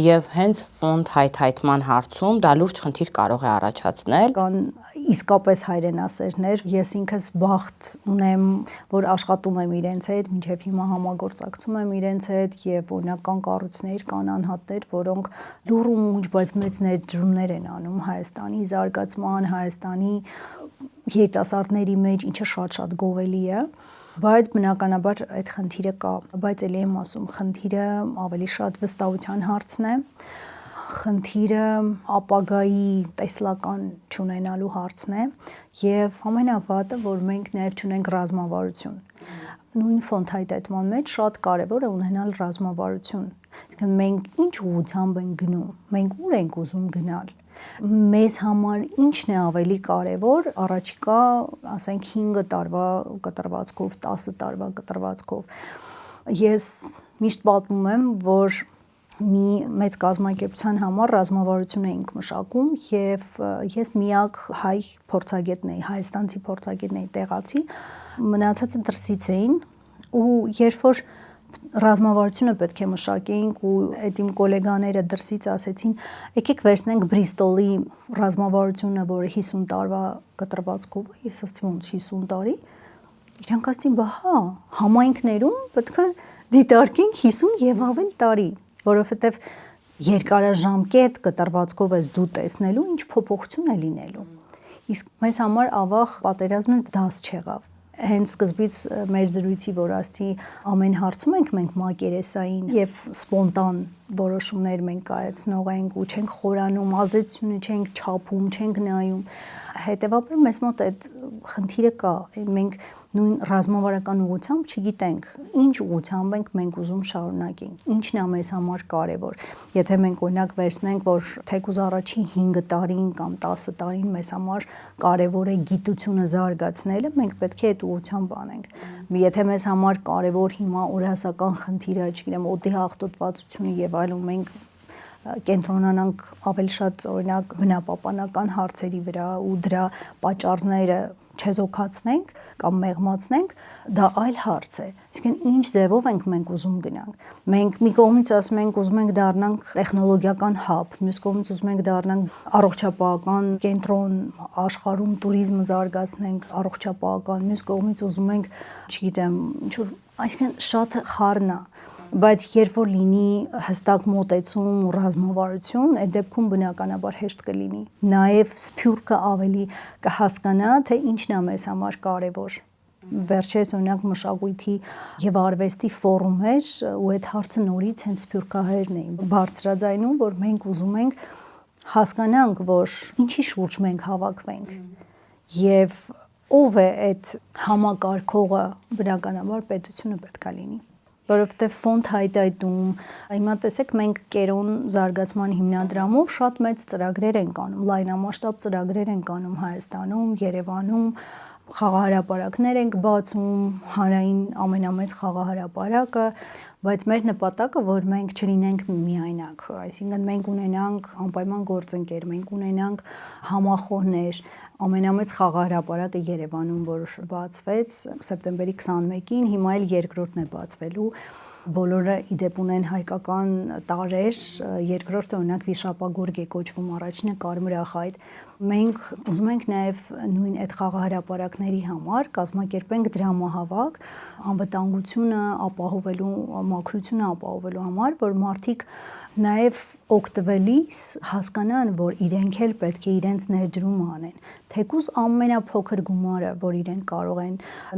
եւ հենց ֆոնդ հայթայթման հարցում դա լուրջ խնդիր կարող է առաջացնել։ Կան իսկապես հայրենասերներ, ես ինքս բախտ ունեմ, որ աշխատում եմ իրենց հետ, մինչև հիմա համագործակցում եմ իրենց հետ եւ օրինակ կան կառույցներ, կան անհատներ, որոնք լուռ ու մունջ, բայց մեծ ներդրումներ են անում Հայաստանի զարգացման, Հայաստանի երիտասարդների մեջ, ինչը շատ գովելի է, բայց բնականաբար այդ խնդիրը կա, բայց ելի եմ ասում, խնդիրը ավելի շատ վստահության հարցն է, խնդիրը ապագայի տեսլական չունենալու հարցն է եւ ամենավատը, որ մենք նաեւ չունենք ռազմավարություն։ Նույն ֆոնդ հայտարարման մեջ շատ կարեւոր է ունենալ ռազմավարություն։ Այսինքն մենք ինչ ուղղությամբ ենք գնում, մենք ուր ենք ուզում գնալ։ Մեզ համար ինչն է ավելի կարևոր առաջիկա, ասենք 5 տարվա կտրվածքով, 10 տարվա կտրվածքով։ Ես միշտ պատմում եմ, որ մի մեծ կազմակերպության համար ռազմավարություն էինք մշակում եւ ես միակ հայ փորձագետն էի, հայաստանցի փորձագետն էի, տեղացի, մնացածը դրսից էին ու երբ որ ռազմավարությունը պետք է մշակեինք ու այդ իմ գոլեգաները դրսից ասեցին, եկեք վերցնենք Բրիստոլի ռազմավարությունը, որը 50 տարվա կտրվածքով է, ես ասացի 50 տարի, իրանք ասեցին, բա հա, համայնքներում պետք է դիտարկենք 50 եւ ավել տարի, որովհետեւ երկարաժամկետ կտրվածքով ես դու տեսնելու, ինչ փոփոխություն է լինելու։ Իսկ մեզ համար ավաղ պատերազմը դաս չեղավ։ Հենց սկզբից մեր զրույցի, որ ասցի, ամեն հարցում ենք մենք մակերեսային եւ սպոնտան որոշումներ մենք կայացնող ենք ու չենք խորանում, ազդեցությունը չենք չափում, չենք նայում։ Հետևաբար մեզ մոտ այդ խնդիրը կա։ Մենք նույն ռազմավարական ուղղությամբ չգիտենք, ինչ ուղղությամբ ենք մենք ուզում շարունակենք, ինչն է մեզ համար կարևոր։ Եթե մենք օրինակ վերցնենք, որ թեկուզ առաջին 5 տարին կամ 10 տարին մեզ համար կարևոր է գիտությունը զարգացնելը, մենք պետք է այդ ուղղությամբ անենք։ Եթե մեզ համար կարևոր հիմա օրհասական խնդիրը, չգիտեմ, օդի հաղթոտվածությունը եւ այլն, մենք կենտրոնանանք ավելի շատ օրինակ բնապահպանական հարցերի վրա ու դրա պատճառները չեզոքացնենք կամ մեղմացնենք, դա այլ հարց է։ Այսինքն ինչ ձևով ենք մենք ուզում գնանք։ Մենք մի կողմից ասում ենք ուզում ենք դառնանք տեխնոլոգիական հաբ, մյուս կողմից ուզում ենք դառնանք առողջապահական կենտրոն, աշխարհում туриզմը զարգացնենք, առողջապահական, մյուս կողմից ուզում ենք, չգիտեմ, ինչ որ, այսինքն շատ խառն է։ Բայց երբ որ լինի հստակ մոտեցում ու ռազմավարություն, այդ դեպքում բնականաբար հեշտ կլինի։ Նաև սփյուռքը ավելի կհասկանա, թե ինչն է մեզ համար կարևոր։ Վերջերս օրինակ մշակույթի եւ արվեստի ֆորում էր ու այդ հարցը նորից հենց սփյուռքահայերն էին բարձրաձայնում, որ մենք ուզում ենք հասկանանք, որ ինչի շուրջ մենք հավաքվենք եւ ով է այդ համակարգողը, բնականաբար պետությունը պետք է լինի։ Որովհետև ֆոնդ հայտայտում, հիմա տեսեք մենք Կերոն զարգացման հիմնադրամով շատ մեծ ծրագրեր ենք անում, լայնամասշտաբ ծրագրեր ենք անում Հայաստանում, Երևանում, խաղահրապարակներ ենք բացում, հանրային ամենամեծ խաղահրապարակը, բայց մեր նպատակը, որ մենք չլինենք միայնակ, այսինքն մենք ունենանք անպայման գործընկեր, մենք ունենանք համախոհներ, ամենամեծ խաղահրապարակը Երևանում, որ բացվեց սեպտեմբերի 21-ին, հիմա էլ երկրորդն է բացվելու, բոլորը իդեպ ունեն հայկական տարեր, երկրորդը օրինակ վիշապագորգ է կոչվում, առաջինը կարմրախայտ։ Մենք ուզում ենք նաև նույն այդ խաղահրապարակների համար կազմակերպենք դրամահավաք անվտանգությունը ապահովելու, մաքրությունը ապահովելու համար, որ մարդիկ նաև օգտվելիս հասկանան, որ իրենք էլ պետք է իրենց ներդրումը անեն։ Թեկուզ ամենափոքր գումարը, որ իրենք կարող են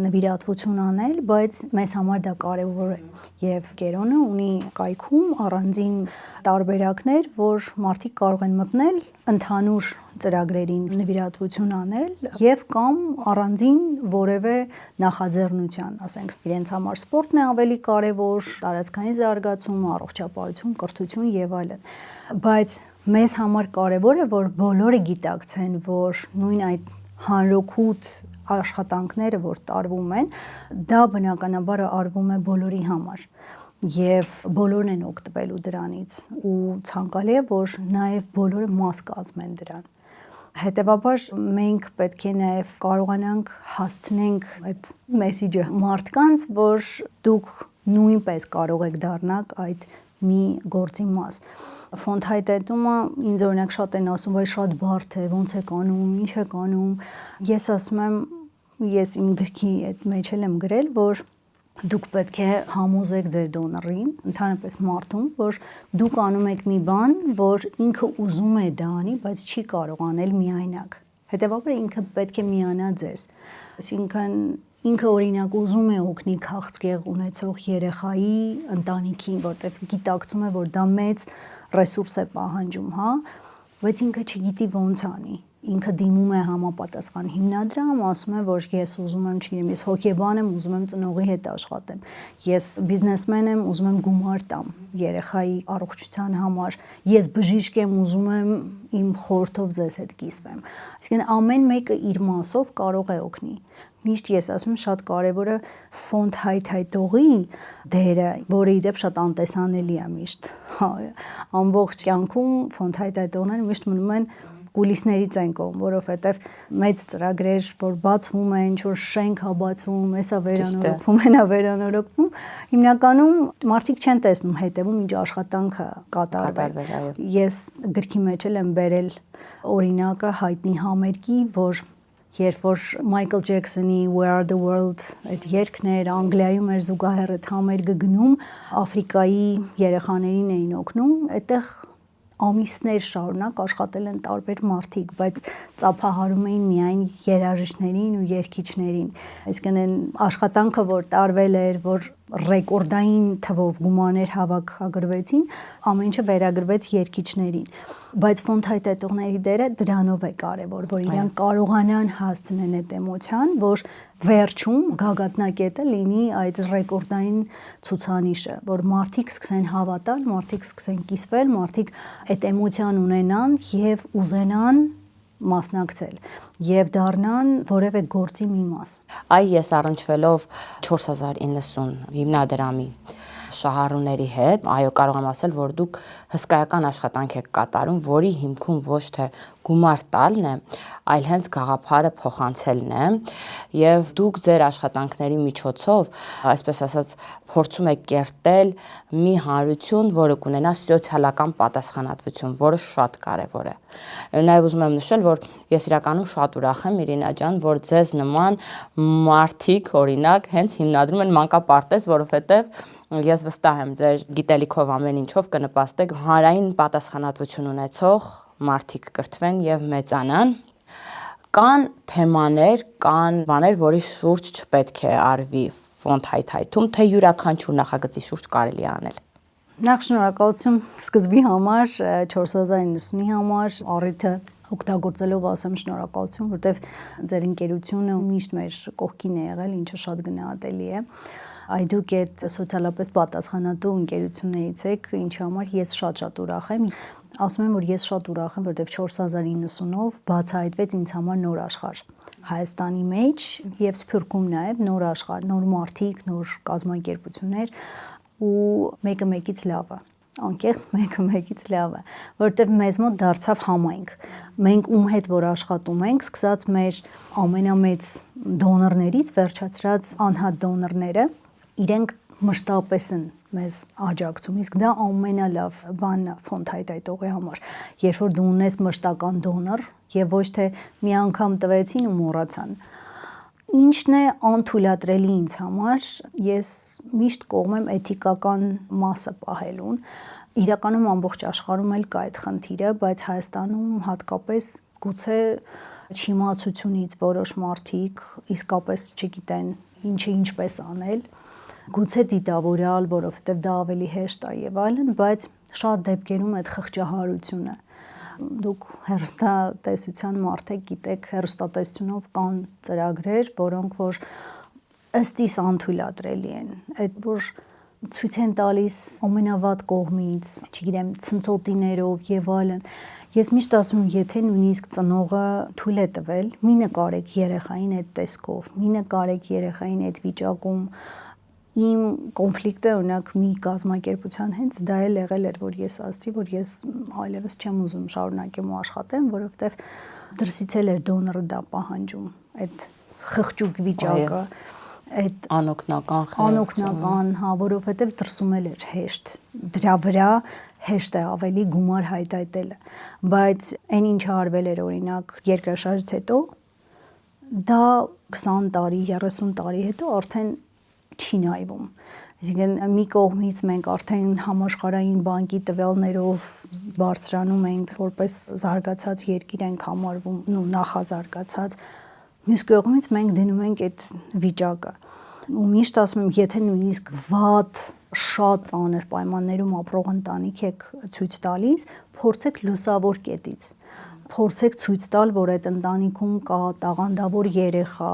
նվիրատվություն անել, բայց մեզ համար դա կարևոր է։ Եվ Կերոնը ունի կայքում առանձին տարբերակներ, որ մարդիկ կարող են մտնել ընդհանուր ծրագրերին նվիրատվություն անել եւ կամ առանձին որևէ նախաձեռնության, ասենք իրենց համար սպորտն է ավելի կարևոր, տարածքային զարգացում, առողջապահություն, կրթություն եւ այլն։ Բայց մեզ համար կարևոր է, որ բոլորը գիտակցեն, որ նույն այդ հանրօգուտ աշխատանքները, որ տարվում են, դա բնականաբար արվում է բոլորի համար եւ բոլորն են օգտվելու դրանից ու ցանկալի է, որ նաեւ բոլորը մաս կազմեն դրան։ Հետևաբար մենք պետք է նաև կարողանանք հասցնենք այդ մեսիջը մարդկանց, որ դուք նույնպես կարող եք դառնալ այդ մի գործի մաս։ Ֆոնդ հայտետումը ինձ օրինակ շատ են ասում, որ շատ բարդ է, ոնց եք անում, ինչ եք անում։ Ես ասում եմ, ես իմ գրքի այդ մեջ եմ գրել, որ դուք պետք է համոզեք ձեր դոնորին, ընդհանրապես մարդուն, որ դուք անում եք մի բան, որ ինքը ուզում է դա անի, բայց չի կարող անել միայնակ։ Հետևաբար ինքը պետք է միանա ձեզ։ Այսինքն ինքը օրինակ ուզում է օգնի քաղցկեղ ունեցող երեխայի ընտանիքին, որտեղ գիտակցում է, որ դա մեծ ռեսուրս է պահանջում, հա, բայց ինքը չգիտի ոնց անի։ Ինքը դիմում է համապատասխան հիմնադրամ, ասում է, որ ես ուզում եմ, չգիտեմ, ես հոգեբան եմ, ուզում եմ ծնողի հետ աշխատեմ։ Ես բիզնեսմեն եմ, ուզում եմ գումար տամ երեխայի առողջության համար։ Ես բժիշկ եմ, ուզում եմ իմ խորհրդով ձեզ հետ կիսվեմ։ Այսինքն ամեն մեկը իր մասով կարող է օգնի։ Միշտ ես ասում եմ, շատ կարևոր է ֆոնդ հայթայթողի դերը, որը իդեպ շատ անտեսանելի է միշտ։ Ամբողջ կյանքում ֆոնդ հայթայթողները միշտ մնում են կուլիսներից են կողմ, որովհետև մեծ ծրագրեր, որ բացվում են, ինչ-որ շենք հա բացվում, էսա վերանորոգվում, հենա վերանորոգվում, հիմնականում մարդիկ չեն տեսնում հետևում ինչ աշխատանքը կատարվել։ Ես գրքի մեջ եմ բերել օրինակը հայտնի համերգի, որ երբ որ Մայքլ Ջեքսոնի Where Are the World այդ երգն էր, Անգլիայում էր զուգահեռ այդ համերգը գնում, Աֆրիկայի երեխաներին էին օգնում, այդտեղ ամիսներ շարունակ աշխատել են տարբեր մարդիկ, բայց ծափահարում էին միայն երաժիշտներին ու երգիչներին։ Այսինքն այն աշխատանքը, որ տարվել էր, որ ռեկորդային թվով գումարներ հավաքագրվեցին, ամեն ինչը վերագրվեց երգիչներին։ Բայց ֆոնդ հայտետողների դերը դրանով է կարևոր, որ իրենք կարողանան հասցնեն այդ էմոցիան, որ վերջում գագաթնակետը լինի այդ ռեկորդային ցուցանիշը, որ մարդիկ սկսեն հավատալ, մարդիկ սկսեն կիսվել, մարդիկ այդ էմոցիան ունենան եւ ուզենան մասնակցել եւ դառնան որևէ գործի մի մաս։ Այ ես առնչվելով 4090 հիմնադրամի շահառուների հետ, այո, կարող եմ ասել, որ դուք հսկայական աշխատանք եք կատարում, որի հիմքում ոչ թե գումար տալն է, այլ հենց գաղափարը փոխանցելն է, եւ դուք ձեր աշխատանքների միջոցով, այսպես ասած, փորձում եք կերտել մի հանրություն, որը կունենա սոցիալական պատասխանատվություն, որը շատ կարեւոր է։ Նաեւ ուզում եմ նշել, որ ես իրականում շատ ուրախ եմ, Իրինա ջան, որ ձեզ նման մարդիկ, օրինակ, հենց հիմնադրում են մանկապարտեզ, որովհետեւ ես վստահ եմ ձեր գիտելիքով ամեն ինչով կնպաստեք հանրային պատասխանատվություն ունեցող մարդիկ կրթվեն եւ մեծանան։ Կան թեմաներ, կան բաներ, որի շուրջ չպետք է արվի ֆոնդ հայթայթում, թե յուրաքանչյուր նախագծի շուրջ կարելի է անել։ Նախ շնորհակալություն սկզբի համար, 4090-ի համար, առիթը օգտագործելով ասեմ շնորհակալություն, որտեվ ձեր ընկերությունը միշտ մեր կողքին է եղել, ինչը շատ գնահատելի է։ Այդուք այդ սոցիալապես պատասխանատու ընկերություններից եք, ինչի համար ես շատ ուրախ եմ։ Ասում եմ, որ ես շատ ուրախ եմ, որտեվ 4090-ով բացահայտվեց ինձ համար նոր աշխարհ Հայաստանի մեջ եւ Սփյուռքում նաեւ նոր աշխարհ, նոր մարդիկ, նոր կազմակերպություններ ու մեկը մեկից լավը, անկեղծ մեկը մեկից լավը, որտեվ մեզ մոտ դարձավ համայնք։ Մենք ում հետ որ աշխատում ենք, սկսած մեր ամենամեծ դոնորներից, վերջացրած անհատ դոնորները, իրենք մշտապես են մեզ աջակցում, իսկ դա ամենալավ բանն է ֆոնդ հայտայտողի համար, երբ որ դու ունես մշտական դոնոր եւ ոչ թե մի անգամ տվեցին ու մոռացան։ Ինչն է անթույլատրելի ինձ համար, ես միշտ կողմ եմ էթիկական մասը պահելուն։ Իրականում ամբողջ աշխարհում էլ կա այդ խնդիրը, բայց Հայաստանում հատկապես գուցե չիմացությունից որոշ մարդիկ իսկապես չգիտեն ինչը ինչպես անել, գուցե դիտավորյալ, որովհետև դա ավելի հեշտ է եւ այլն, բայց շատ դեպքերում այդ խղճահարությունը դուք հեռուստատեսության մարդ եք, գիտեք, հեռուստատեսությունով կան ծրագրեր, որոնք որ ըստ իս անթույլատրելի են, այդ որ ցույց են տալիս ամենավատ կողմից, չգիտեմ, ցնցոտիներով եւ այլն։ Ես միշտ ասում եմ, եթե նույնիսկ ծնողը թույլ է տվել, մի նկարեք երեխային այդ տեսքով, մի նկարեք երեխային այդ վիճակում։ Իմ կոնֆլիկտը օրինակ մի կազմակերպության հենց դա էլ եղել էր, որ ես ասացի, որ ես այլևս չեմ ուզում շարունակեմ ու աշխատեմ, որովհետև դրսից էլ էր դոնորը դա պահանջում, այդ խղճուկ վիճակը, այդ անօգնական, հա, որովհետև դրսում էլ էր հեշտ, դրա վրա հեշտ է ավելի գումար հայտայտելը, բայց այն ինչը արվել էր օրինակ երկրաշարժից հետո, դա 20 տարի, 30 տարի հետո արդեն չի նայվում։ Այսինքն մի կողմից մենք արդեն համաշխարհային բանկի տվյալներով բարձրանում ենք, որպես զարգացած երկիր ենք համարվում, ու նախազարգացած, մյուս կողմից մենք դնում ենք այդ վիճակը։ Ու միշտ ասում եմ, եթե նույնիսկ վատ, շատ ծանր պայմաններում ապրող ընտանիք եք ցույց տալիս, փորձեք լուսավոր կետից։ Փորձեք ցույց տալ, որ այդ ընտանիքում կա տաղանդավոր երեխա,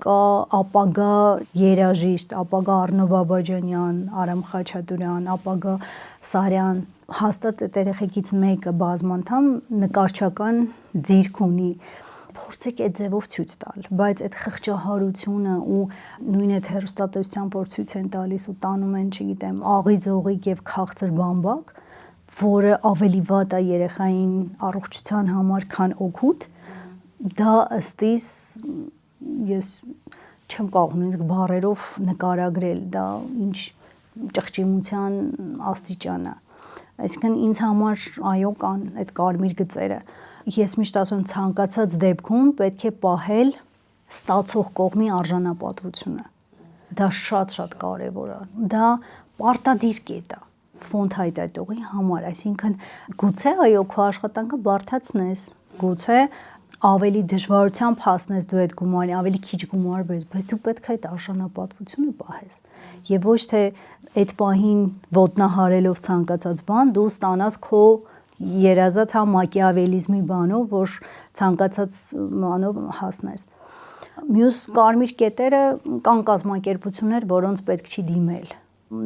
կա ապագա երաժիշտ, ապագա Առնո Բաբաջանյան, Արամ Խաչատուրյան, ապագա Սարյան, հաստատ այդ երեխեքից մեկը բազմանդամ նկարչական ձիրք ունի։ Փորձեք այդ ձևով ցույց տալ, բայց այդ խղճահարությունը ու նույն այդ հեռուստատեսությամբ որ ցույց են տալիս ու տանում են, չգիտեմ, աղի-ձողիկ եւ քաղցր բամբակ, որը ավելի վատ է երեխային առողջության համար, քան օգուտ, դա ըստ իս ես չեմ կարող նույնիսկ բառերով նկարագրել, դա ինչ ճղճիմության աստիճան է։ Այսինքն ինձ համար այո կան այդ կարմիր գծերը։ Ես միշտ ասում եմ, ցանկացած դեպքում պետք է պահել ստացող կողմի արժանապատվությունը։ Դա շատ կարևոր է։ Դա պարտադիր կետ է ֆոնդ հայտայտողի համար, այսինքն գուցե այո քո աշխատանքը բարդացնես, գուցե ավելի դժվարությամբ հասնես դու այդ գումարի, ավելի քիչ գումար բերես, բայց դու պետք է այդ արժանապատվությունը պահես։ Եվ ոչ թե այդ պահին ոտնահարելով ցանկացած բան դու ստանաս քո երազած հա մակիավելիզմի բանով, որ ցանկացած բանով հասնես։ Մյուս կարմիր կետերը կան կազմակերպություններ, որոնց պետք չի դիմել։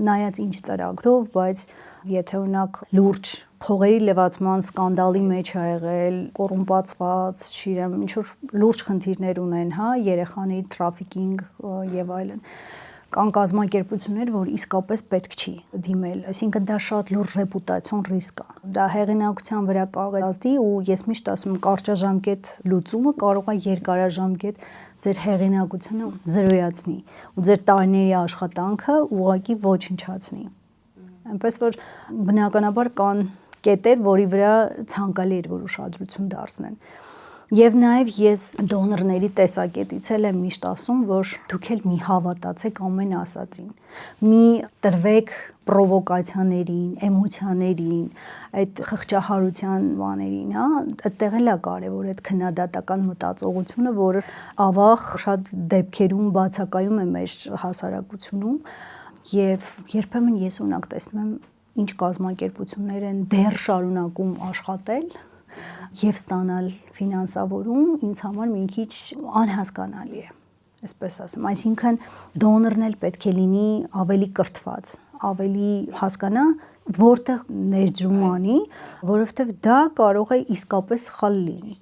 Նայած ինչ ծրագրով, բայց եթե օրինակ լուրջ փողերի լվացման սկանդալի մեջ ա եղել, կոռումպացված, չիրեմ, ինչ որ լուրջ խնդիրներ ունեն, հա, երեխաների թրաֆիկինգ եւ այլն, կան կազմակերպություններ, որ իսկապես պետք չի դիմել, այսինքն դա շատ լուրջ ռեպուտացիոն ռիսկ է։ Դա հեղինակության վրա կարող է ազդի ու ես միշտ ասում եմ, կարճաժամկետ լուծումը կարող է երկարաժամկետ ձեր հեղինակությունը զրոյացնի ու ձեր տարիների աշխատանքը ուղղակի ոչնչացնի։ Այնպես որ բնականաբար կան կետեր, որի վրա ցանկալի էր, որ ուշադրություն դարձնեն։ Եվ նաև ես դոնորների տեսակետից էլ եմ միշտ ասում, որ դուք էլ մի հավատացեք ամեն ասածին։ Մի տրվեք պրովոկացիաներին, էմոցիաներին, այդ խղճահարության բաներին, հա, այդտեղ էլ է կարևոր այդ քննադատական մտածողությունը, որը ավաղ շատ դեպքերում բացակայում է մեր հասարակությունում, եւ երբեմն ես օրինակ տեսնում եմ ինչ կազմակերպություններ են դեռ շարունակում աշխատել եւ ստանալ ֆինանսավորում ինձ համար մի քիչ անհասկանալի է, այսպես ասեմ, այսինքն դոնորն էլ պետք է լինի ավելի կրթված, ավելի հասկանա որտեղ ներդրում անի, որովհետեւ դա կարող է իսկապես սխալ լինի։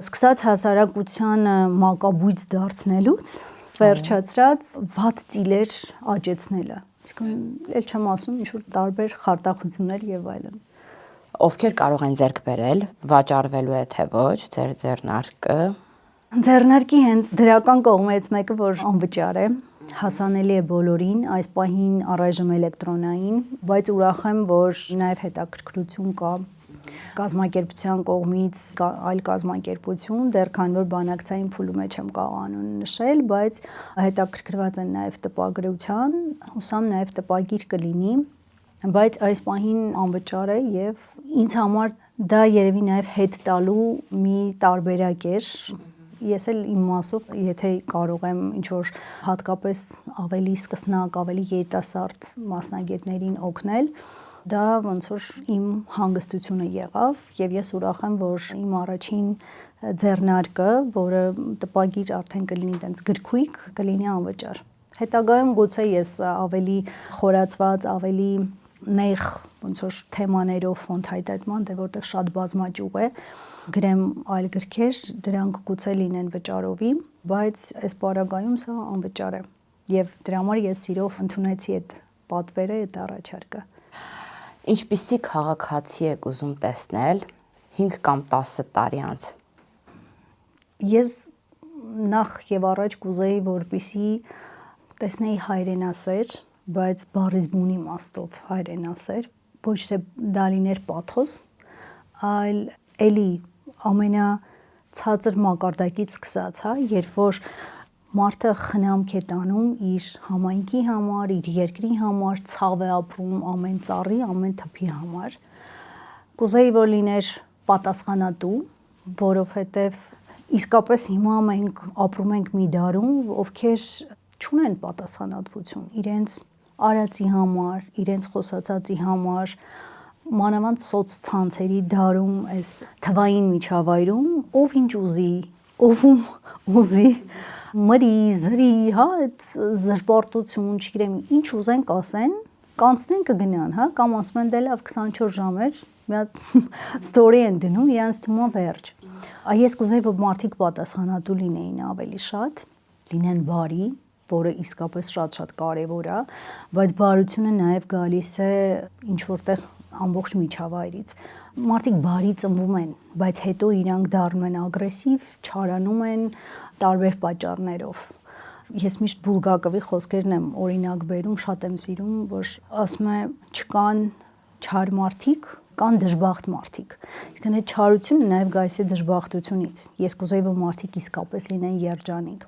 Սկսած հասարակությանը մակաբույծ դարձնելուց վերջացրած վատ ծիլեր աճեցնելը։ Իսկն էլ չեմ ասում ինչ որ տարբեր խարտախություններ եւ այլն։ Ովքեր կարող են ձեռք բերել, վաճառվելու է թե ոչ ձեր ձեռնարկը։ Ձեռնարկի հենց դրական կողմերից մեկը, որ անվճար է, հասանելի է բոլորին, այս պահին առայժմ էլեկտրոնային, բայց ուրախ եմ, որ նաև հետաքրքրություն կա կազմակերպության կողմից, այլ կազմակերպություն, դեռ քանի որ բանակցային փուլի մեջ եմ կանոն նշել, բայց հետաքրքրված են նաև տպագրության, հուսամ նաև տպագիր կլինի, բայց այս պահին անվճար է եւ ինձ համար դա երևի նաև հետ տալու մի տարբերակ էր։ Ես էլ իմ մասով, եթե կարող եմ ինչ-որ հատկապես ավելի սկսնակ, ավելի երիտասարդ մասնագետներին օգնել, դա ոնց որ իմ հանգստությունը եղավ եւ ես ուրախ եմ, որ իմ առաջին ձեռնարկը, որը տպագիր արդեն կլինի տենց գրքույկ, կլինի անվճար։ Հետագայում գուցե ես ավելի խորացված, ավելի նեղ ոնց որ թեմաներով ֆոնդ հայտարարման, դե որտեղ շատ բազմաճյուղ է, գրեմ այլ գրքեր, դրանք գուցե լինեն վճարովի, բայց այս պարագայում սա անվճար է։ Եվ դրա համար ես սիրով ընդունեցի այդ պատվերը, այդ առաջարկը։ Ինչպիսի քաղաքացի եք ուզում տեսնել 5 կամ 10 տարի անց։ Ես նախ եւ առաջ կուզեի, որպեսզի տեսնեի հայրենասեր, բայց բառից բուն իմաստով հայրենասեր, ոչ թե դա լիներ պաթոս, այլ էլի ամենացածր մակարդակից սկսած, երբ որ մարդը խնամք է տանում իր համայնքի համար, իր երկրի համար, ցավ է ապրում ամեն ծառի, ամեն թփի համար։ Կուզեի, որ լիներ պատասխանատու, որովհետև իսկապես հիմա մենք ապրում ենք մի դարում, ովքեր չունեն պատասխանատվություն իրենց արածի համար, իրենց խոսածածի համար, մանավանդ սոցցանցերի դարում, այս թվային միջավայրում, ով ինչ ուզի, ով ուզի, մրի, զրի, այդ զրպարտություն, չգիտեմ, ինչ ուզեն կասեն, կանցնեն կգնան, կամ ասում են դե լավ 24 ժամ էր, մի հատ story են դնում, իրանց թվում է վերջ։ Ես կուզեի, որ մարդիկ պատասխանատու լինեին ավելի շատ, լինեն բարի, որը իսկապես շատ-շատ կարևոր է, բայց բարությունը նաև գալիս է ինչ որտեղ ամբողջ միջավայրից։ Մարդիկ բարի ծնվում են, բայց հետո իրանք դառնում են ագրեսիվ, չարանում են տարբեր պատճառներով։ Ես միշտ Բուլգակովի խոսքերն եմ օրինակ բերում, շատ եմ սիրում, որ ասում է չկան չար մարդիկ, կան դժբախտ մարդիկ։ Իսկն այդ չարությունը նաև գալիս է դժբախտությունից։ Ես կուզեի, որ մարդիկ իսկապես լինեն երջանիկ։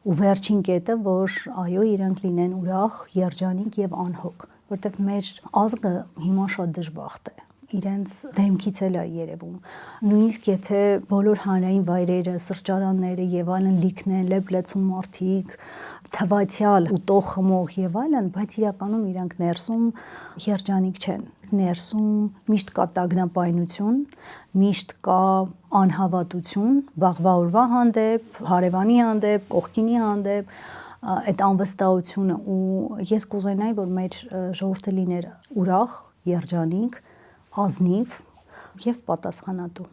Ու վերջին կետը, որ այո, իրանք լինեն ուրախ, երջանիկ եւ անհոգ, որտեղ մեր ազգը հիմա շատ դժբախտ է, իրենց դեմքից էլ է երևում։ Նույնիսկ եթե բոլոր հանրային վայրերը, սրճարանները եւ այլն լիքն են, լեփլեցուն մարդիկ, թվացial ուտող խմող եւ այլն, բայց իրականում իրանք ներսում երջանիկ չեն։ Ներսում միշտ կա տագնապայնություն, միշտ կա անհավատություն, վաղվա օրվա հանդեպ, հարևանի հանդեպ, կողքինի հանդեպ, այդ անվստահությունը ու ես կուզենայի, որ մեր ժողովուրդը լիներ ուրախ, երջանիկ, ազնիվ եւ պատասխանատու։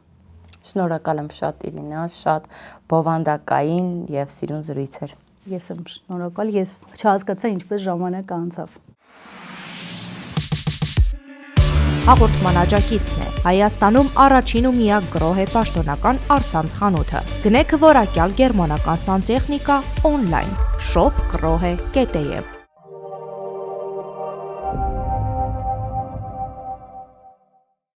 Շնորհակալ եմ շատ Իրինա, շատ բովանդակային եւ սիրուն զրույց էր։ Ես եմ շնորհակալ, ես չհասկացա ինչպես ժամանակը անցավ։ Հաղորդման աջակիցն է Հայաստանում առաջին ու միակ գրոհե պաշտոնական առցանց խանութը։ Գնեք որակյալ գերմանական սանտեխնիկա on-line shop.grohe.am